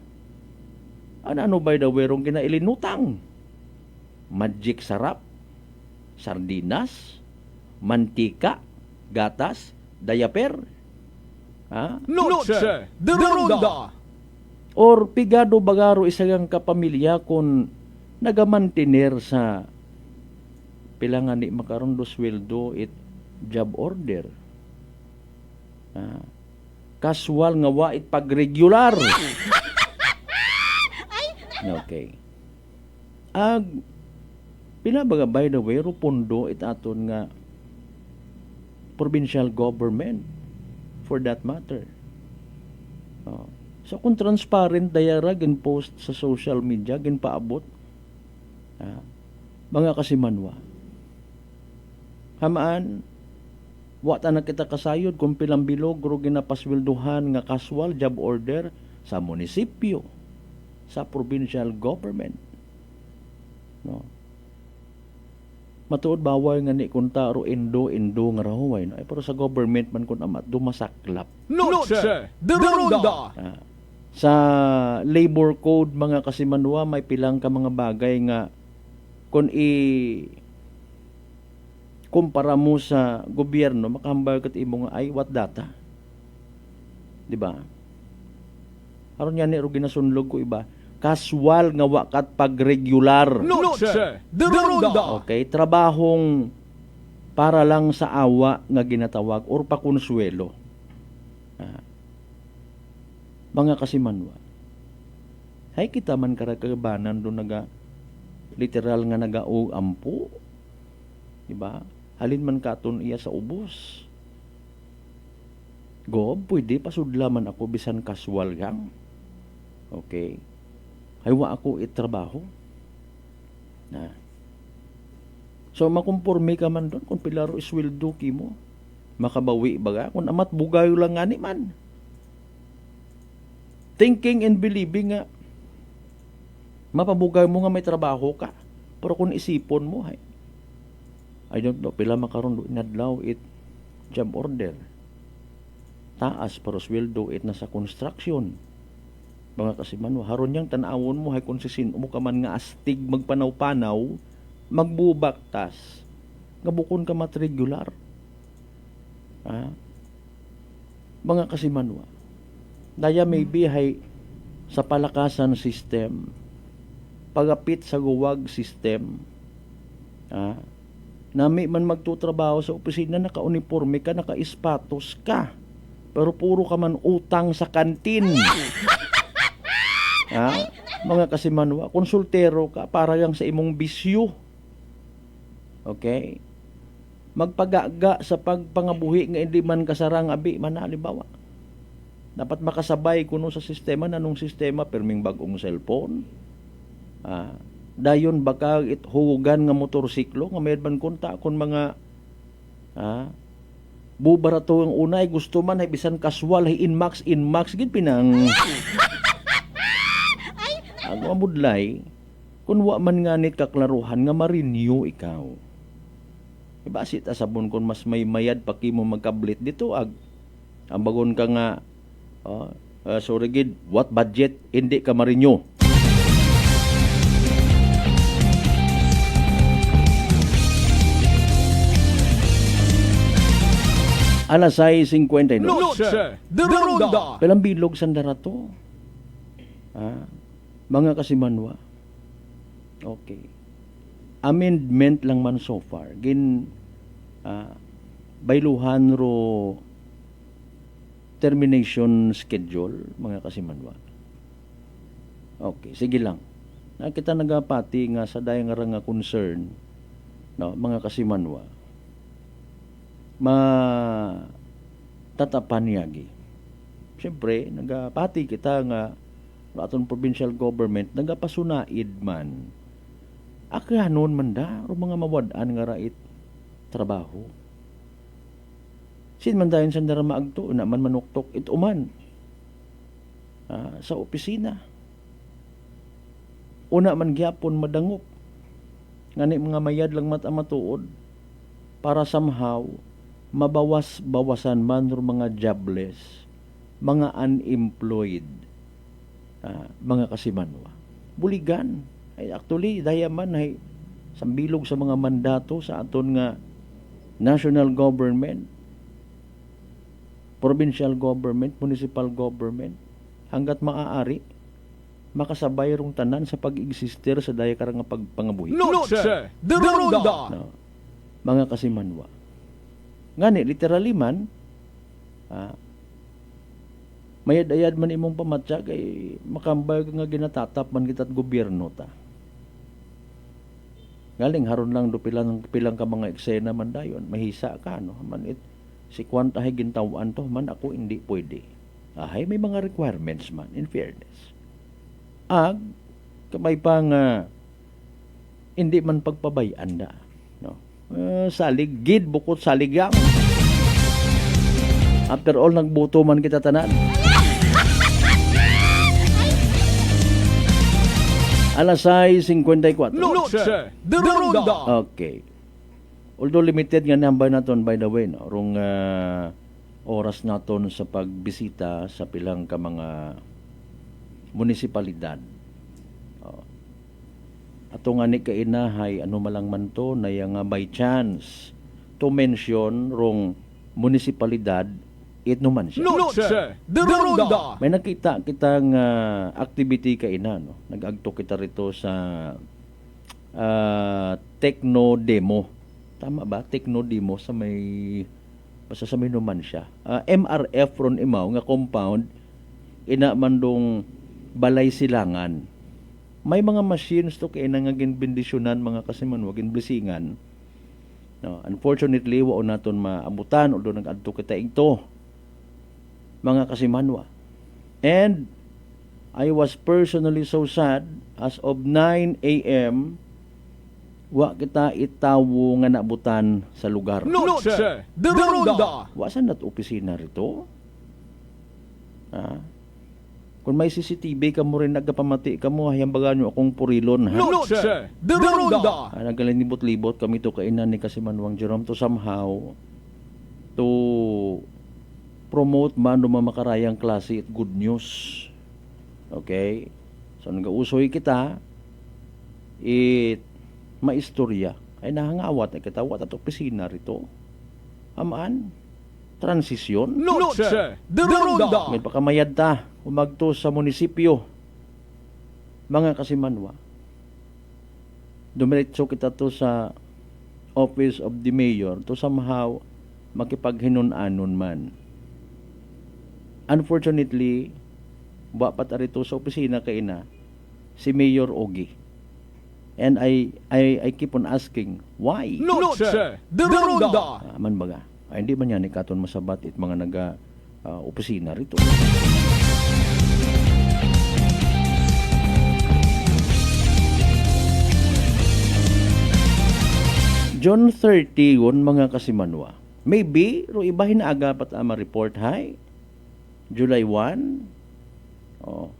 Ano by the way rong ginailinutang? Magic sarap, sardinas, mantika, gatas, diaper. Noche de Ronda. Or pigado bagaro isang kapamilya kung nagamantiner sa pilangan ni makaron do sweldo job order. Casual nga wa pag regular. Okay. Pinabaga by the way ro pondo aton nga provincial government for that matter. So kung transparent dayara gin post sa social media gin paabot. Mga kasimanwa. Hamaan wa ta na kita kasayod kung pilang bilog ro ginapasweldohan nga casual job order sa munisipyo, sa provincial government. No. Matuod bawal nga ni kunta ro indo nga rahuway, no? Pero sa government man kun amat dumasaklap. Noche de Ronda. Sa labor code mga kasimanwa may pilang ka mga bagay nga kung kumpara mo sa gobyerno, makahambal kat imo nga ay what data. Di ba? Aron yan ni ro ginasunlog ko iba. Casual nga wakat pag regular. Noche de Ronda. Okay, trabahong para lang sa awa nga ginatawag or pakonsuelo. Mga kasimanwa. Hay kita man karagabanan do naga literal nga nagaampo. Di ba? Halin man katon iya sa ubos. Pwede pasudlaman ako bisan casual gang. Okay. Haywa ako itrabaho. So makumporme ka man doon kung pilaro isweldo ki mo. Makabawi baga kung amat bugayo lang nga ni man. Thinking and believing nga mapabugay mo nga may trabaho ka. Pero kung isipon mo, I don't know, pila makaroon doon inadlaw job order. Taas, pero sweldo nasa construction. Mga kasimanwa, haron niyang tanawon mo, kung sisin mo ka man nga astig magpanaw-panaw, magbubaktas, nga bukon ka matregular. Mga kasimanwa, daya maybe sa palakasan system, pagapit sa guwag system, nami man magtutrabaho sa opisina, naka-uniforme ka, naka-ispatos ka, pero puro ka man utang sa kantin. Mga kasimanwa, konsultero ka para lang sa imong bisyo. Okay? Magpagaga sa pagpangabuhi nga hindi man kasarang abi man halimbawa. Dapat makasabay kuno sa sistema, nanong sistema perming bagong cellphone. Dayon baka hugan nga motorsiklo nga mayad man kunta kon mga Bubarato ang unay, gusto man ay bisan kaswal, ay inmax, gid pinang. Ang amudlay, kung wa man nga nit kaklaruhan nga ma-renew ikaw. Ibasit asabon kung mas may mayad paki mo magkablit dito ag. Ang bagon ka nga, sorry gid, what budget, hindi ka ma-renew. Alas 6:59. Noche de Ronda. Pelang bilog sandara to. Mga kasimanwa. Okay. Amendment lang man so far. Bayluhan ro termination schedule, mga kasimanwa. Okay, sige lang. Kita nagapati nga sa dayang nga concern, no, mga kasimanwa. Tatapan yagi. Siyempre, nagapati kita nga aton provincial government nagapasunaid man. Akanon man da o mga mawadaan nga rait trabaho. Sin man dayon sandara maagto na man manuktok ituman. Sa opisina. Una man gyapon madangop. Ngani mga mayad lang matuod para somehow mabawas-bawasan man ro mga jobless, mga unemployed, mga kasimanwa. Buligan. Ay actually, dayaman ay sambilog sa mga mandato sa aton nga national government, provincial government, municipal government, hanggat maaari, makasabay rong tanan sa pag-existir sa daya karang nga pagpangabuhi. Noche de Ronda. No, mga kasimanwa. Ngani, literally man, mayad-ayad man imong pamatya kay makambay nga ginatatap man kita't gobyerno ta. Galing haron lang do pilang ka mga eksena man dayon, mahisa ka no. Man si kwanta hay gintawan to, man ako hindi pwede. May mga requirements man in fairness. Kamay pa nga hindi man pagpabayaan da, no. Salig gid bukod saligang. After all, nagboto man kita tanan. Alas 6:54. Noche de Ronda. Okay. Although limited nga number naton, by the way, no, rong oras naton sa pagbisita sa pilang ka mga munisipalidad. Ato nga ni kainahay, ano malang man to, na yung by chance to mention rong munisipalidad, itno man siya. Noche de Ronda. May nakita kitang activity kaina, no? Nag-agto kita rito sa techno demo. Tama ba? Techno demo sa may basta sa minuman siya. MRF ron imaw nga compound ina mandong Balay Silangan. May mga machines to kay nga ginbendisyonan mga kasimanwa, ginblessingan. No, unfortunately wao naton maabutan although nag-adto kita ito, mga kasimanwa. And I was personally so sad as of 9 a.m. wa kita itawo nga nabutan sa lugar. Noche de Ronda. Wa saan nat opisina rito? Kung may CCTV ka mo rin nagkapamati ka mo, hayambagan nyo akong purilon. Noche de Ronda. Nagalinibot-libot kami to kainan ni Kasimanwang Jerome to somehow to promote man ng makarayang klase at good news. Okay? So nag-uusoy kita maistorya ay nahangawat ay kitawat at opisina rito. Amaan? Transisyon. Noche de Ronda. May pakamayad ta umagto sa munisipyo, mga kasimanwa. Dumiretso kita to sa office of the mayor to somehow makipaghinon-anon man. Unfortunately, wapat arito sa opisina kaina si Mayor Ogie. And I keep on asking, why? Noche de Ronda. Man baga, hindi man yan ikaton masabat it mga opisina rito. John 30 yun, mga kasimanwa. Maybe, ro ibahin na aga pat ama report hay. July 1. Oh.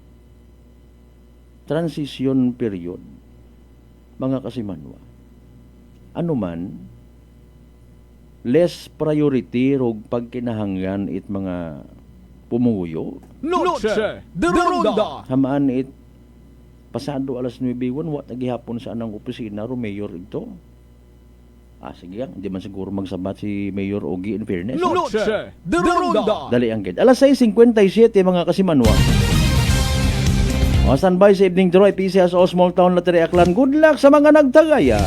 Transition period. Mga kasimanwa. Ano man, less priority rog pagkinahanglan it mga pumuyo. Noche de Ronda. Hamaan it pasado alas 9:01 wat nagihapon sa anang opisina ro mayor ito. Sige yan, hindi man siguro magsabat si Mayor Ogie in fairness. Noche de Ronda. Dali ang gid. Alas 6:57 mga kasimanwa. Standby sa evening draw PCS o Small Town Lottery Aklan. Good luck sa mga nagtagaya.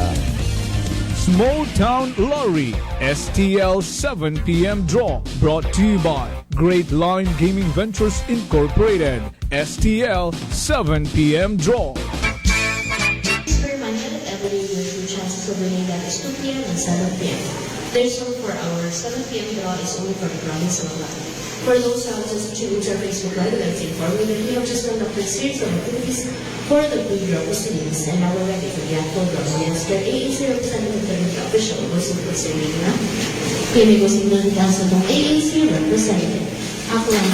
Small Town Lottery STL 7 p.m. draw brought to you by Great Line Gaming Ventures Incorporated. STL 7 p.m. draw. Per Mansion at Every Year, chances of winning that is 2 p.m. and 7 p.m. There's no for our 7 p.m. draw is only for the province of Aklan. For those houses which use our Facebook Live events informing that we have just run up a series of activities for the pre-draw proceedings and now we're ready for the actual draw. Yes, the AAC representative the official was in proceeding na. Kaya ko signal sa itong AAC representative. Ako lang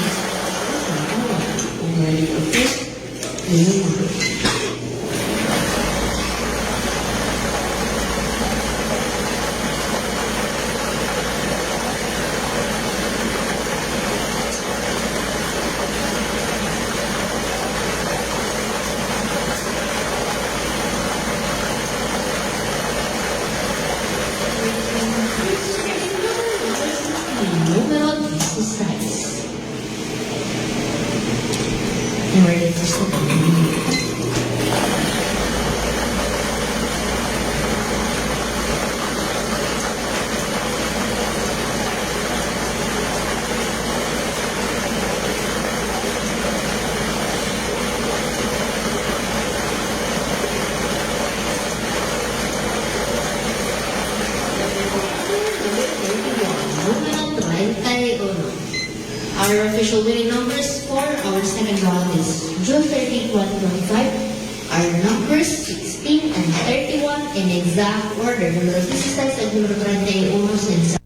kung ready of this, Our official winning numbers for our second round is June 13, 2025. Our numbers 16 and 31 in exact order. Número 16 at número 31 sin sa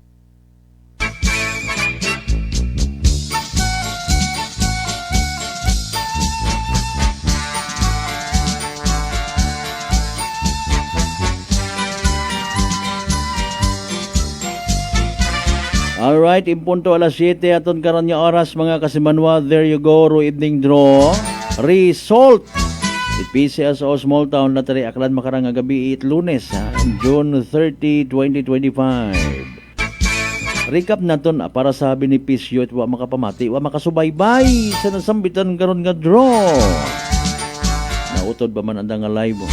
Alright, impunto alas 7 aton karon nga oras mga kasimanwa. There you go, ro evening draw. Result. It PCS o Small Town Lottery Aklan makarang nga gabi it Lunes, June 30, 2025. Recap naton para sa benepisyo at wa makapamati, wa makasubaybay sa nasambitan karon nga draw. Nautod ba man anda nga live?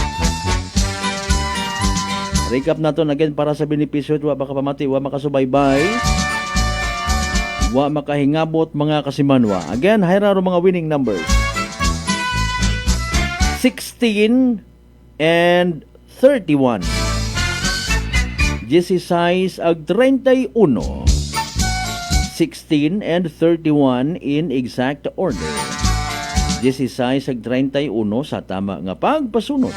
Recap naton again para sa benepisyo at wa makapamati, wa makasubaybay. Wa makahingabot mga kasimanwa. Again, hayraro mga winning numbers. 16 and 31. 16 ag 31. 16 and 31 in exact order. 16 ag 31 sa tama nga pagpasunod.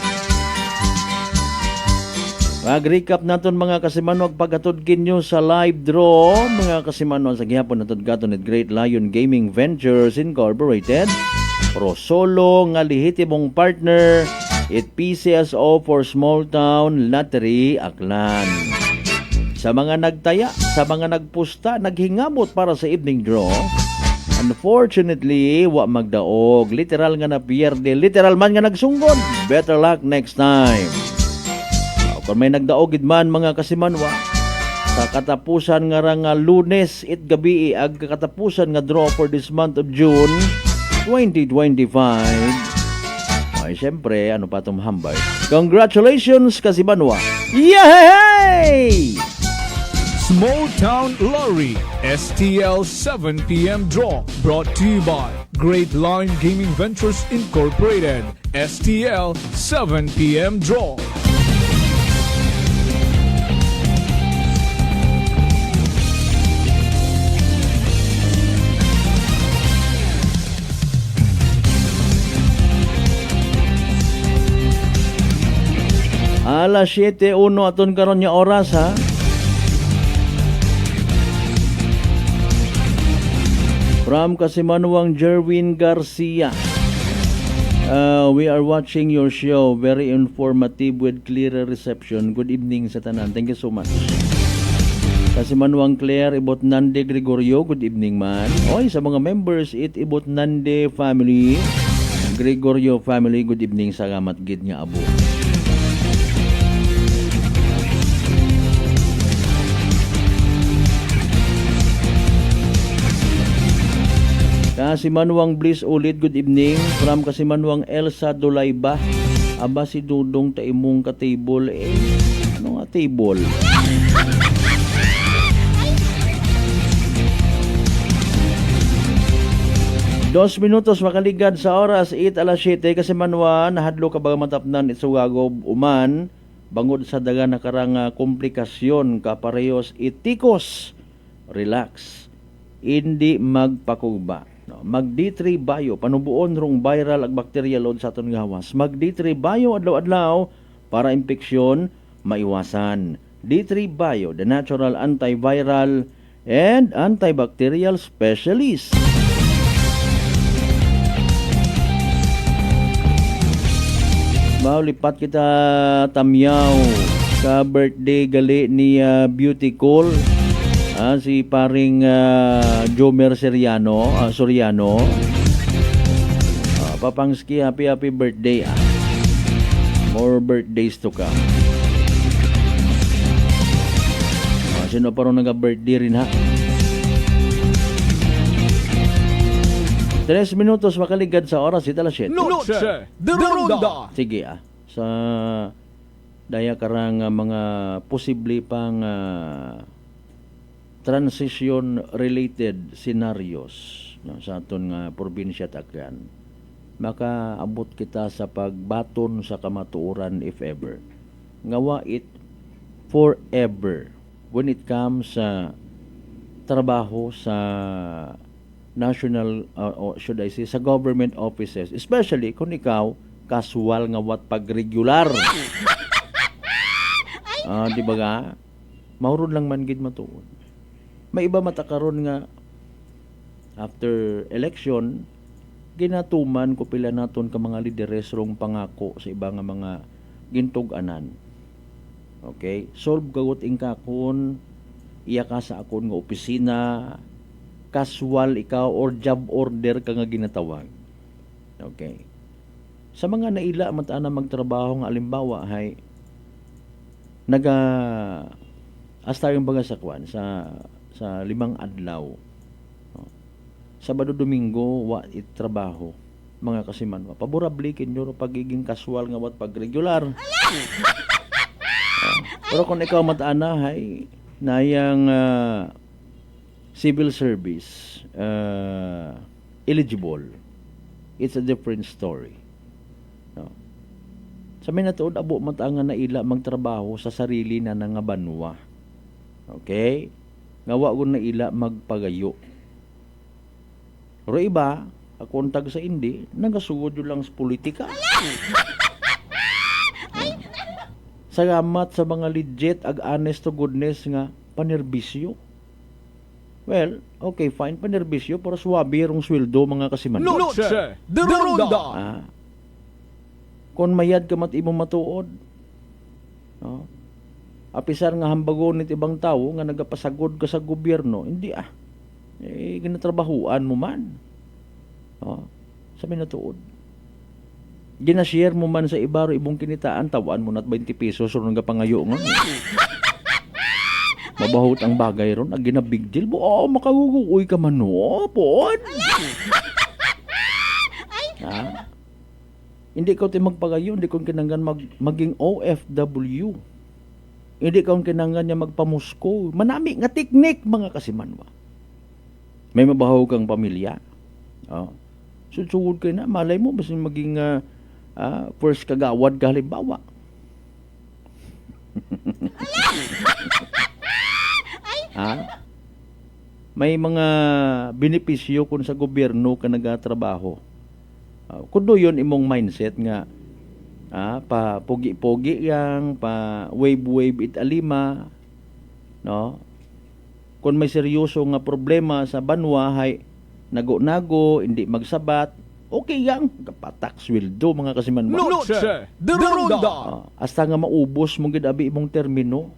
Pag-recap naton mga kasimanwa paghatod kinyo sa live draw mga kasimanwa sa gihapon naton gaton at Great Lion Gaming Ventures Incorporated. Rosolo nga lehitimong partner it PCSO for Small Town Lottery Aklan. Sa mga nagtaya, sa mga nagpusta, naghingabot para sa evening draw. Unfortunately, wa magdaog. Literal nga na pierde, literal man nga nagsunggod. Better luck next time. Kung may nagdaogid man mga kasimanwa, sa katapusan nga nga Lunes it gabi ag katapusan nga draw for this month of June 2025. Ay syempre, ano pa itong hambay? Congratulations kasimanwa! Yay! Small Town Lottery STL 7 p.m. draw brought to you by Great Line Gaming Ventures Incorporated. STL 7 p.m. draw. Alas 7:01 aton karon nga oras ha. From Kasimanwang, Jerwin Garcia. We are watching your show. Very informative with clear reception. Good evening sa tanan. Thank you so much. Kasimanwang Claire, Ibot Nande Gregorio. Good evening man. Oy, sa mga members, Ibot Nande family, Gregorio family. Good evening sa gamat gid nga abo. Kasimanwang Bliss ulit, good evening. From Kasimanwang Elsa Dolayba. Aba si Dudong taimong ka-table. Ano nga table? Dos minutos makaligad sa oras 8 alas 7 Kasimanwan nahadlo ka ba matapnan isugagob uman bangod sa daga na karang komplikasyon kaparehos itikos. Relax. Hindi magpakugba. No, mag D3 Bio panubuon rong viral ag bacterial load sa aton gawas. Mag D3 Bio adlaw-adlaw para infeksyon maiwasan. D3 Bio, the natural antiviral and antibacterial specialist. Lipat kita tamyaw sa birthday gali ni Beauty Call. Si paring Jomer Soriano, Papangski, happy birthday. More birthdays to come. Sino pa rin nag-birthday rin ha? 3 minutos makaligad sa oras italas 7. Noche de Ronda. Sige sa daya karang mga posible pang transition related scenarios sa aton nga probinsya takyan. Makaabot kita sa pagbaton sa kamatuoran if ever. Ngawa it forever when it comes sa trabaho sa national should I say sa government offices, especially kung ikaw casual nga wat pag-regular. Di ba ga? Mahurod lang man gid matuod. May iba matakaron nga after election ginatuman ko pila naton ka mga lideres rong pangako sa iba nga mga gintug-anan. Okay? Solve gagot ingkakon iya ka sa akon nga opisina, casual ikaw or job order ka nga ginatawag. Okay. Sa mga naila matana magtrabaho nga alimbawa hay hasta yung baga sa kwan sa 5 adlaw. Sabado Domingo wa trabaho mga kasimanwa. Paborable kinyo pagiging casual nga wat pag regular. Pero kung ikaw mataana hay nayang civil service eligible, it's a different story. No? Sa minatuod abo matangan na ila magtrabaho sa sarili na nga banwa. Okay? Ngawa ko na ila magpagayo. Pero iba, akong tag sa hindi, nagasugod yun lang sa politika. Salamat sa mga legit ag honest to goodness nga panerbisyo. Well, okay, fine, panerbisyo, pero swabe rong sweldo mga kasiman. Noche de Ronda. Kung mayad ka mat imong matuod, no? Apisar nga hambagon nit ibang tao nga nagapasagod ka sa gobyerno, hindi ginatrabahuan mo man. Sa minatuod. Ginashare mo man sa ibaro ibong kinitaan, tawaan mo na 20 pesos ron nga pangayo nga. Mabahot ang bagay ron, ag gina big deal. Makaguguoy ka man pod. Hindi ko tayo magpagayo, hindi ko kinanggan maging OFW. Hindi ko kinanggan niya magpamusko. Manami nga teknik mga kasimanwa. May mabahaw kang pamilya. Susugod kayo na, malay mo, basta maging first kagawad ka halimbawa. May mga benepisyo kung sa gobyerno ka nagatrabaho. Kundo yun imong mindset nga pa pogi-pogi yang pa wave it alima, no? Kung may seryoso nga problema sa banwa hay nago-nago, hindi magsabat, okay yang kapatak sweldo mga kasimanwa. Noche de Ronda. Hasta nga maubos mong gidabi imong termino.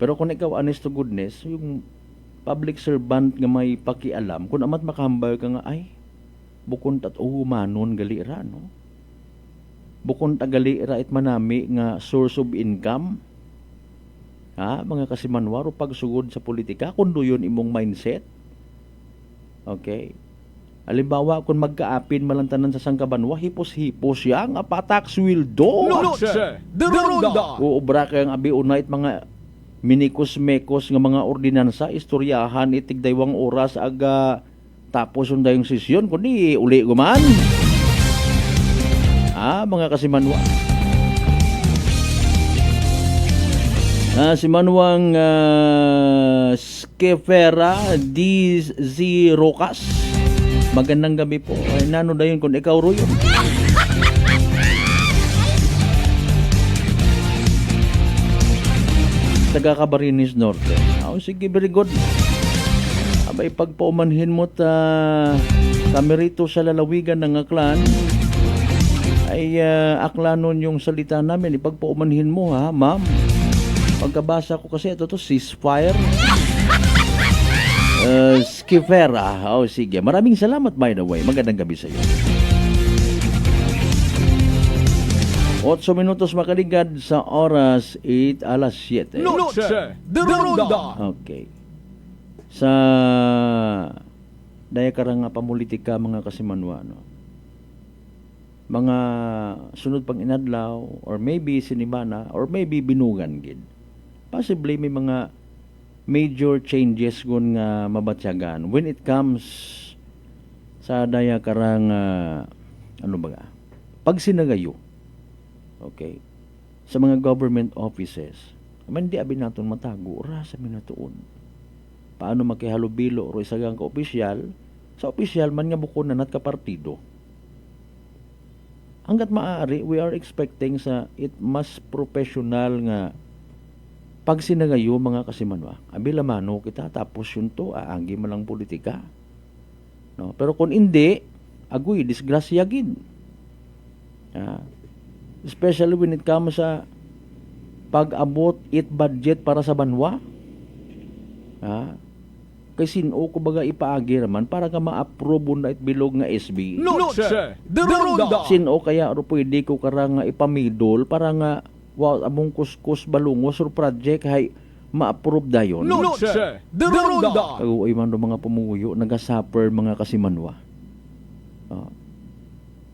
Pero kung ikaw honest to goodness, yung public servant nga may pakialam, kung amat makahambal ka nga, ay, bukon tat humanon galira, no? Bukon tagalira it manami nga source of income. Mga kasimanwaro pagsugod sa politika, kundo yun imong mindset. Okay? Halimbawa, kung magkaapin malantanan sa sangkabanwa, hipos-hipos yang apatak sweldo. Noche de Ronda. Uubra kayang abi unay mga minikos-mekos nga mga ordinansa, istoryahan itigdaywang oras aga tapos yung dayong sesyon, kundi uli guman. Mga kasimanwa. Si Manuang Skefera DZ Rocas. Magandang gabi po. Ay, nano na yun kung ikaw ro yun. Taga Camarines Norte. Sige, very good. Abay, pagpaumanhin mo kami rito sa lalawigan ng Aklan, ay aklanon yung salita namin. Ipagpaumanhin mo ha, ma'am. Pagkabasa ko kasi ito ceasefire. Skifera. Sige. Maraming salamat by the way. Magandang gabi sa iyo. 8 minutos makaligad sa oras 8 alas 7. Noche de Ronda. Okay. Sa daya karang pamulitika mga kasimanwa, no? Mga sunod pang inadlaw or maybe sinimana or maybe binugan gid. Possibly may mga major changes gun nga mabatyagan when it comes sa daya karang pag sinagayo. Okay. Sa mga government offices, hindi abin naton matago ora sa minatuon. Paano makihalubilo o isagang ka-opisyal sa opisyal man nga bukon na nat kapartido. Hanggat maaari, we are expecting sa it mas professional nga pag sinagayo mga kasimanwa. Abila mano kita tapos yun to, aanggi man lang politika. No? Pero kung hindi, agoy, disgrasya gid. Especially when it comes sa pag-abot it budget para sa banwa. Kay sino ko baga ipaagi naman para ka ma-approve na it bilog nga SB. Noche de Ronda. Sino kaya ro pwede ko karang nga ipamidol para nga among kuskus balungos or project hay ma-approve dayon. Noche de Ronda. Kagoy man do mga pumuyo nagasuffer mga kasimanwa.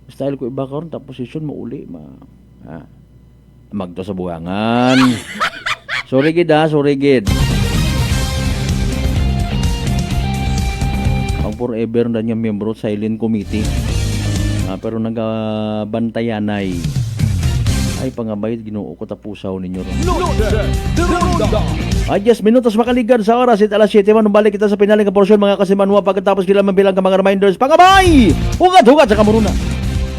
Style ko iba karon tapos position mo uli magto sa buwangan. Sorry gid. Ang forever na niya membro silent committee. Pero nagabantayan ay pangabayad Ginoo ko tapusaw ninyo ron. Just minutos makaligad sa oras alas 7 man balik kita sa pinaling porsyon mga kasimanwa pagkatapos kila mabilang ka mga reminders pangabay hugat sa kamuruna.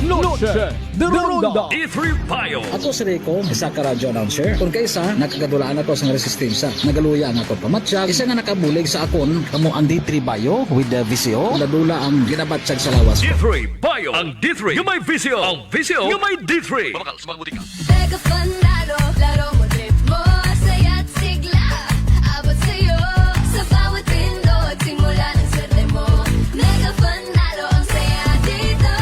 Noche de Ronda. D3 Bio. Ato si Rico, isa ka radio announcer. Kung kaysa, nakagadulaan ako sa resistensya. Nagaluya ang ato pamatsyag. Isa nga nakabulig sa akon, kamo ang D3 Bio with the VCO. Nadula ang ginabatsyag sa lawas. D3 Bio. Ang D3 yung may VCO. Ang VCO yung may D3. Mamakal sa mga butika. Mega fun laro mo, trip mo, saya't sigla. Abot sa'yo, sa bawat pindot, simula ng swerte mo. Mega fun laro, ang saya dito.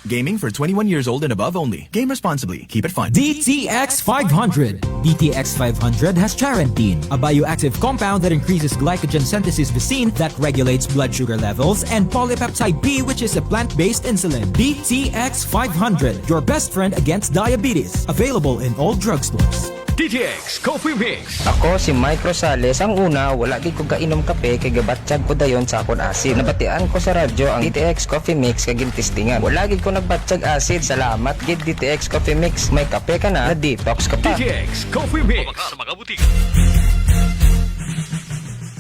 Gaming for 21 years old and above only. Game responsibly. Keep it fun. DTX 500. DTX 500 has charantine, a bioactive compound that increases glycogen synthesis vacine that regulates blood sugar levels, and polypeptide B, which is a plant-based insulin. DTX 500, your best friend against diabetes. Available in all drugstores. DTX Coffee Mix. Ako si Mike Rosales. Ang una, wala gid ko kainom kape kay gabatsyag ko dayon sa akon acid. Nabatian ko sa radyo ang DTX Coffee Mix kay gintistingan. Wala gid ko nagbatsyag acid. Salamat gid DTX Coffee Mix. May kape ka na detox ka pa. DTX Coffee Mix. Sa mga butika.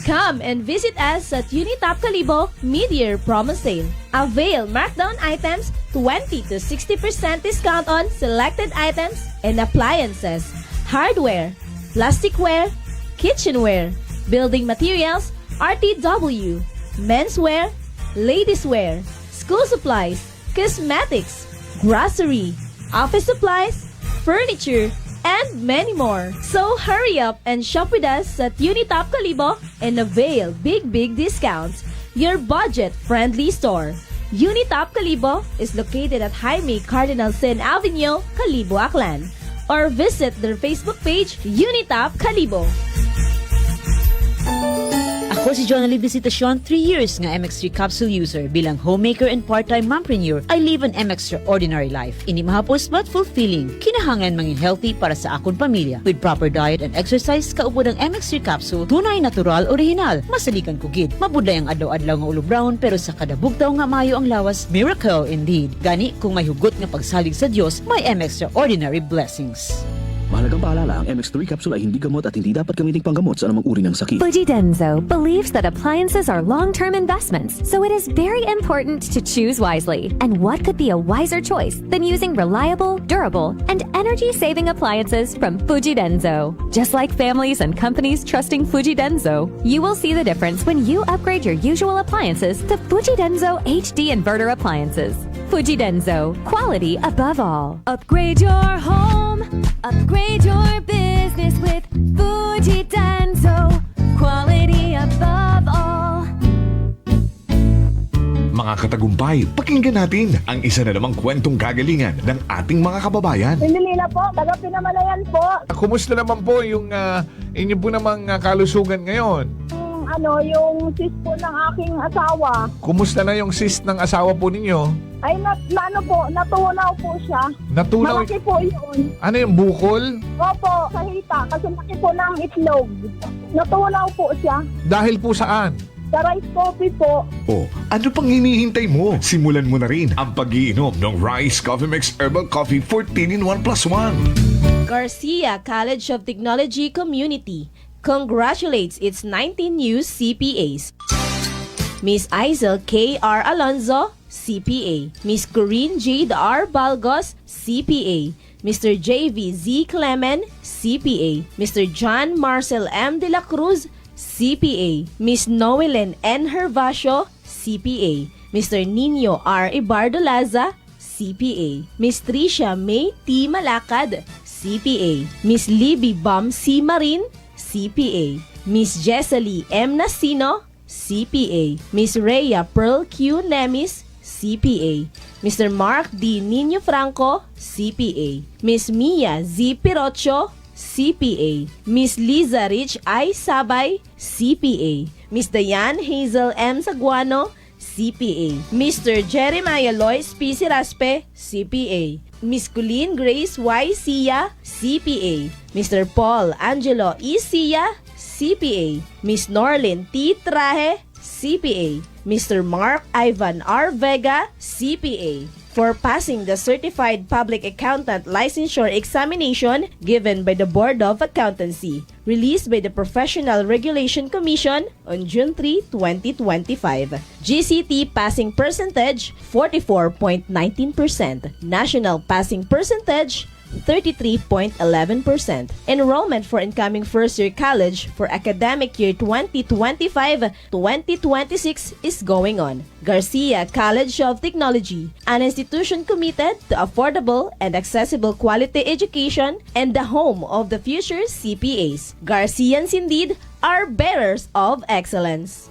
Come and visit us at Unitop Kalibo Mid-Year Promo Sale. Avail markdown items 20 to 60% discount on selected items and appliances, hardware, plasticware, kitchenware, building materials, RTW, menswear, ladieswear, school supplies, cosmetics, grocery, office supplies, furniture, and many more. So hurry up and shop with us at Unitop Kalibo and avail big discounts. Your budget-friendly store. Unitop Kalibo is located at Jaime Cardinal Sin Avenue, Kalibo, Aklan. Or visit their Facebook page, Unitop Kalibo. Ako si Jonalyn Visitacion, 3 years nga MX3 capsule user. Bilang homemaker and part-time mompreneur, I live an extraordinary life. Ini mahapos but fulfilling. Kinahangan mangin healthy para sa akon pamilya. With proper diet and exercise, kaupod ang MX3 capsule, tunay natural, original. Masalikan kugid. Mabudlay ang adlaw-adlaw nga ulo brown, pero sa kada bugtaw nga mayo ang lawas, miracle indeed. Gani, kung may hugot nga pagsalig sa Dios, may extraordinary blessings. Mahalagang paalala, ang MX3 capsule ay hindi gamot at hindi dapat gamiting panggamot sa anumang uri ng sakit. Fujidenzo believes that appliances are long-term investments, so it is very important to choose wisely. And what could be a wiser choice than using reliable, durable, and energy-saving appliances from Fujidenzo? Just like families and companies trusting Fujidenzo, you will see the difference when you upgrade your usual appliances to Fujidenzo HD inverter appliances. Fujidenzo, quality above all. Upgrade your home, upgrade your business with Fujidenzo, quality above all. Mga katagumpay, pakinggan natin ang isa na namang kwentong kagalingan ng ating mga kababayan. Pinilila po, taga Pinamalayan po. Kumusta naman po yung inyo po namang kalusugan ngayon? Yung cyst po ng aking asawa. Kumusta na yung cyst ng asawa po ninyo? Ay, natunaw po siya. Natunaw? Malaki po yun. Ano yung bukol? Opo, sa hita. Kasi laki po ng itlog. Natunaw po siya. Dahil po saan? Sa rice coffee po. Oh, ano pang hinihintay mo? Simulan mo na rin ang pag-iinom ng Rice Coffee Mix Herbal Coffee 14 in 1 plus 1. Garcia College of Technology Community congratulates its 19 new CPAs. Miss Aizel K.R. Alonzo, CPA. Miss Corinne Jade R. Balgos, CPA. Mr. J.V. Z. Clemen, CPA. Mr. John Marcel M. De La Cruz, CPA. Miss Noelen N. Hervasio, CPA. Mr. Nino R. Ibardolaza, CPA. Miss Tricia May T. Malakad, CPA. Miss Libby Bam C. Marin, CPA. Miss Jesselie M. Nasino, CPA. Miss Rhea Pearl Q. Nemis, CPA. Mr. Mark D. Nino Franco, CPA. Miss Mia Z. Pirocho, CPA. Miss Liza Rich I. Sabay, CPA. Miss Diane Hazel M. Saguano, CPA. Mr. Jeremiah Lois P. Siraspe, CPA. Miss Colleen Grace Y. Sia, CPA. Mr. Paul Angelo E. Sia, CPA. Miss Norlin T. Traje, CPA. Mr. Mark Ivan R. Vega, CPA. For passing the Certified Public Accountant Licensure Examination given by the Board of Accountancy, released by the Professional Regulation Commission on June 3, 2025. GCT passing percentage, 44.19%. National passing percentage, 33.11%. Enrollment for incoming first-year college for academic year 2025-2026 is going on. Garcia College of Technology, an institution committed to affordable and accessible quality education and the home of the future CPAs. Garcians indeed are bearers of excellence.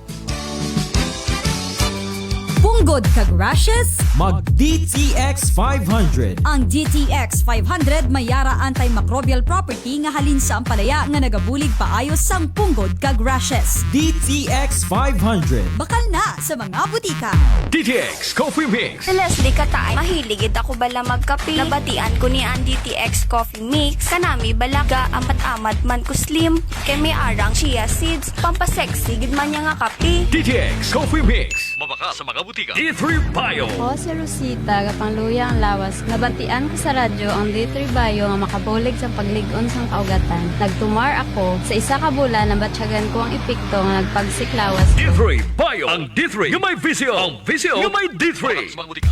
Punggod kag rashes? Mag DTX 500. Ang DTX 500 may yara antimicrobial property nga halin sa ampalaya nga nagabulig paayos sang punggod kag rashes. DTX 500. Bakal na sa mga butika. DTX Coffee Mix. Si Leslie Katay, mahiligid ako bala magkape. Nabatian ko ni ang DTX Coffee Mix. Kanami balaga amat-amat man ko slim. Kay may arang chia seeds. Pampasexy gid man niya nga kape. DTX Coffee Mix. Mabaka sa mga butika. D3 Bio. Ako si Rosita, kapangluya ang lawas. Nabatian ko sa radyo ang D3 Bio nga makabulig sa pagligon sang kaugatan. Nagtumar ako sa isa ka bulan na batsyagan ko ang epekto nga nagpagsiklawas. D3 Bio. Ang D3 yung may visyo. Ang visyo yung may D3. Mga butika.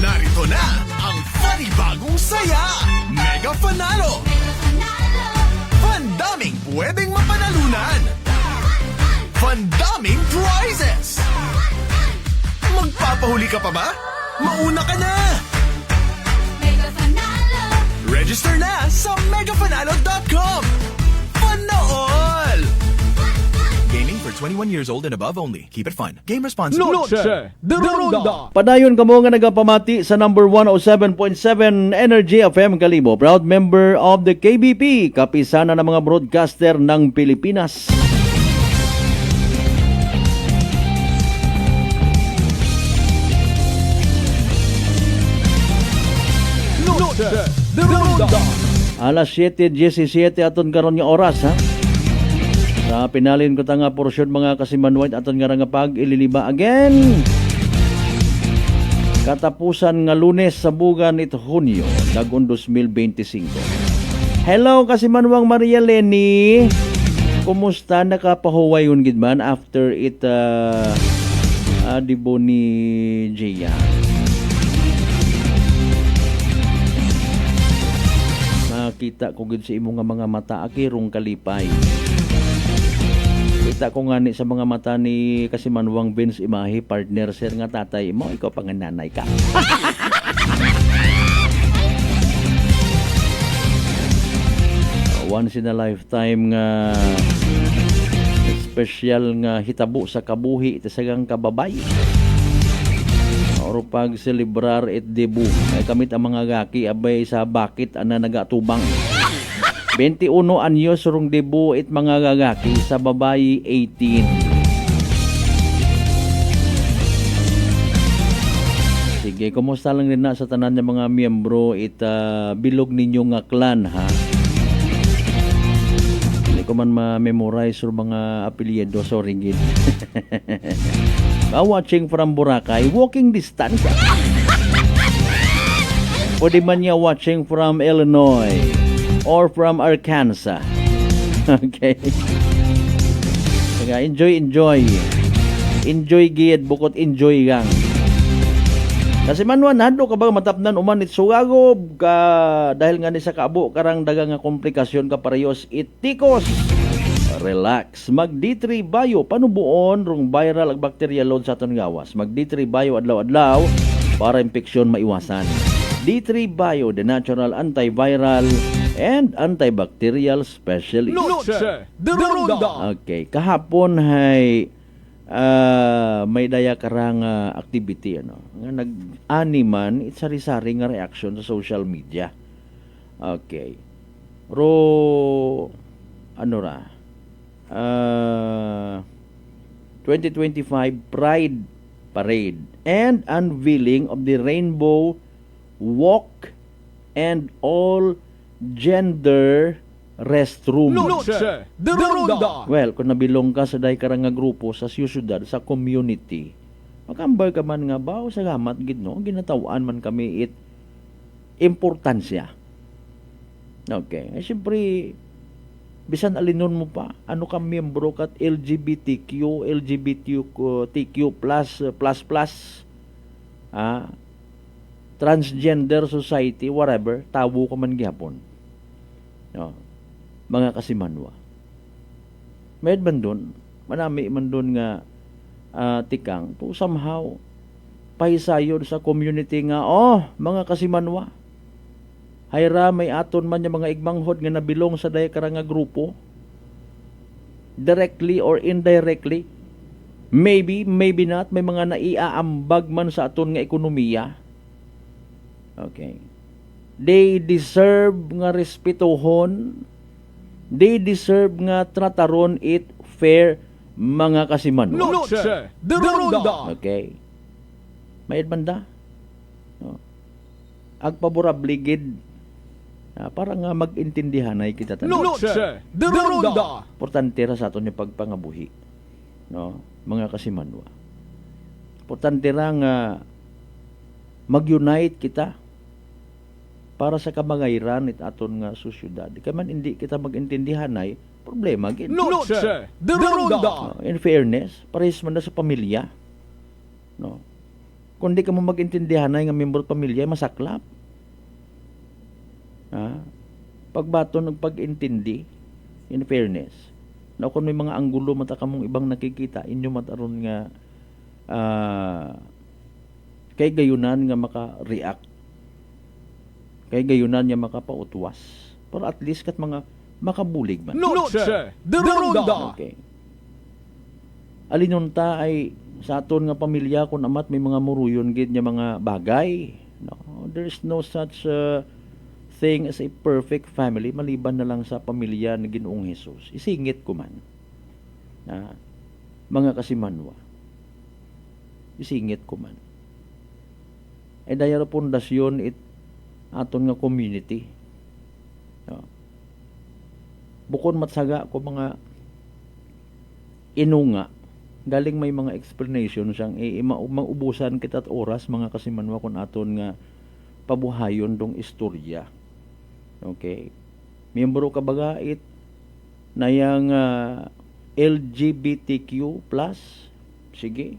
Narito na ang panibagong saya! Mega Panalo! Pandaming pwedeng mapanalunan! Pandaming prizes! Magpapahuli ka pa ba? Mauna ka na! Register na sa megapanalo.com! Panool! Gaming for 21 years old and above only. Keep it fun. Game responsibly. Noche de Ronda. Padayon kamo nga nagapamati sa number 107.7 Energy FM Kalibo. Proud member of the KBP, kapisana ng mga broadcaster ng Pilipinas. Noche de Ronda. Alas 7:17 aton karon nga oras ha. Sa pinalin ko tanga porsyon mga kasimanwait aton nga nga pag ililiba again. Katapusan nga Lunes sa bugan ito Hunyo, dagon 2025. Hello kasimanwang Maria Leni. Kumusta nakapahuwayon gid man after it adibo ni Gia? Nakita ko gid sa imo nga mga mata akirong kalipay. Kita ko nga ni sa mga mata ni Kasimanwang Vince Imahe, partner sir nga tatay mo, ikaw pa nga nanay ka. Once in a lifetime nga special nga hitabo sa kabuhi iti sagang kababay. Oro pag celebrar it debut ay kamit ang mga gaki abay sa bakit ana nagatubang. 21 anyos rong debut it mga gagaki sa babayi 18. Sige, kumusta lang rin na sa tanan ng mga miyembro it bilog ninyo nga clan ha. Hindi ko man ma-memorize or mga apelyido, sorry gid. Watching from Boracay, walking distance. Pwede man niya watching from Illinois or from Arkansas. Okay. Kaya enjoy. Enjoy gid bukod enjoy gang. Kasi manuan hado ka ba matapnan uman it sugagob ka dahil nga ni sa kaabo karang dagang nga komplikasyon ka parehas itikos. Relax. Mag D3 Bio panubuon rong viral ag bacterial load sa aton gawas. Mag D3 Bio adlaw-adlaw para impeksyon maiwasan. D3 Bio, the natural antiviral and antibacterial specialist. Noche de Ronda. Okay, kahapon hay may daya karang activity ano. Nga nag-animan it sari-sari nga reaction sa social media. Okay. Ro ano ra? 2025 Pride Parade and unveiling of the Rainbow Walk and all gender restroom. Noche de Ronda. Well, kung nabilong ka sa day karang nga grupo sa siyudad, sa community, makambal ka man nga ba o sa gamat gid no, ginatawaan man kami it importansya. Okay, ay siyempre bisan alinon mo pa, ano ka miyembro kat LGBTQ plus transgender society, whatever, tawo ka man gihapon. No. Mga kasimanwa. Med man dun, manami man dun nga tikang to somehow pahisayod sa community nga, mga kasimanwa. Hayra may aton man yung mga igmanghod nga nabilong sa day karang nga grupo. Directly or indirectly. Maybe not, may mga naiaambag man sa aton nga ekonomiya. Okay. They deserve nga respetuhon. They deserve nga trataron it fair mga kasimanwa. Noche de Ronda. Okay. Mayad banda. No. Agpaborable gid. Para nga mag-intindihan ay kita tanan. Noche de Ronda. Importante ra sa aton yung pagpangabuhi. no, mga kasimanwa. Importante ra nga mag-unite kita para sa kamangayran it aton nga sosyudad. Kaya man hindi kita mag-intindihan ay problema gid. Noche de Ronda. In fairness, parehas man na sa pamilya. No. Kung di ka mo mag-intindihan ay nga member pamilya, masaklap. Pagbato ng pag-intindi, in fairness, na kung may mga anggulo mata ka mong ibang nakikita, inyo mataron nga kay gayunan nga maka-react, kay gayunan nga makapautwas, pero at least kat mga makabulig man. Noche de Ronda. Okay. Alinunta ay sa aton nga pamilya kung amat may mga muruyon gid nga mga bagay. No, there's no such thing as a perfect family maliban na lang sa pamilya ni Ginoong Hesus. Isingit ko man. Mga kasimanwa. Isingit ko man. Ay dayara pundasyon it aton nga community. No. Bukod matsaga ko mga inunga, galing may mga explanation siyang maubusan kita at oras mga kasimanwa kung aton nga pabuhayon dong istorya. Okay. Miyembro ka baga it na yang LGBTQ+. Sige.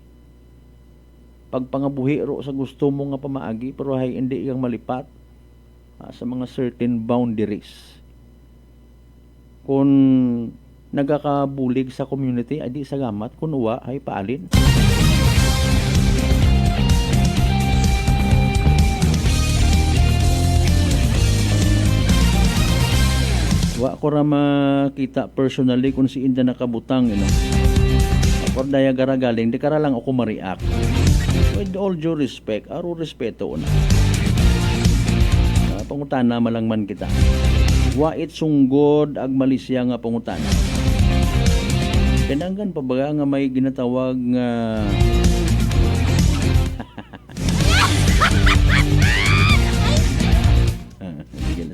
Pagpangabuhi ro sa gusto mo nga pamaagi pero hay hindi kang malipat sa mga certain boundaries. Kung nagakabulig sa community, ay di sagamat. Kung uwa, ay paalin. Wa ko ra makita personally kung si Inda nakabutang. Ako daya garagaling, di kara lang ako ma-react. With all due respect, aro respeto na. Pangutana malang man kita. Wait sunggod ag Malaysia nga pangutana. Pinanggan pa ba nga may ginatawag nga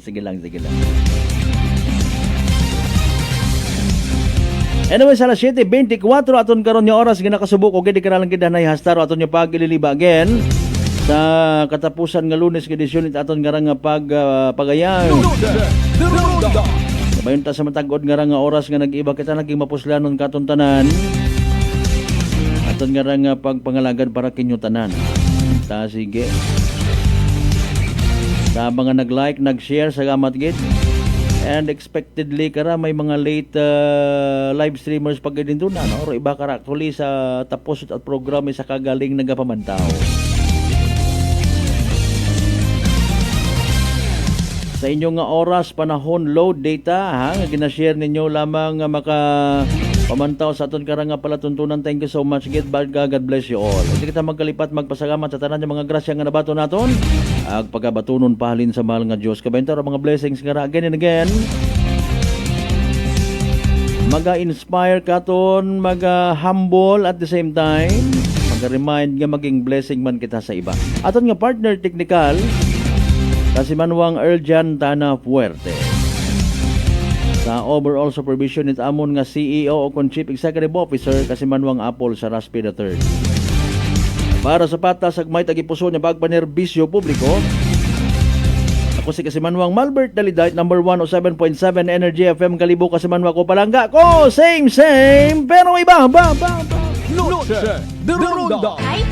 sige lang. Anyway, sa alas 7:24 aton karon nga oras ginakasubok og gid karalang gid hanay hastaro aton nga pagililiba again sa katapusan nga Lunes nga edisyon aton nga pagayang. Sabayon ta sa matagod nga oras nga nag-iba kita naging mapuslanon katon tanan. Aton nga pagpangalagad para kinyo tanan. Ta sige. Sa mga nag-like, nag-share sa gamat gid. And expectedly kara may mga late live streamers pag din doon or iba kara actually sa tapos at programa sa kagaling nagapamantaw. Sa inyong nga oras, panahon, load data nga ginashare ninyo lamang nga makapamantaw sa aton karang nga palatuntunan. Thank you so much. God bless you all. Hindi kita magkalipat magpasalamat sa tanan ng mga grasya nga nabato naton. Ag pagabatunon pahalin sa mahal nga Dios. Kabaynta ra mga blessings nga again and again. Maga-inspire katon, maga-humble at the same time. Maga-remind nga maging blessing man kita sa iba. Aton nga partner technical kasi Manuang Erjan Tana Fuerte. Sa overall supervision it amon nga CEO o Chief Executive Officer kasi Manuang Apple sa Raspi III. Para sa patas agmay tagipuso niya bagpanerbisyo publiko. Ako si Kasimanwang Malbert Dalidite, number 107.7 Energy FM Kalibo. Kasimanwa ko palangga ko. Same, pero iba. Noche de Ronda. Ay,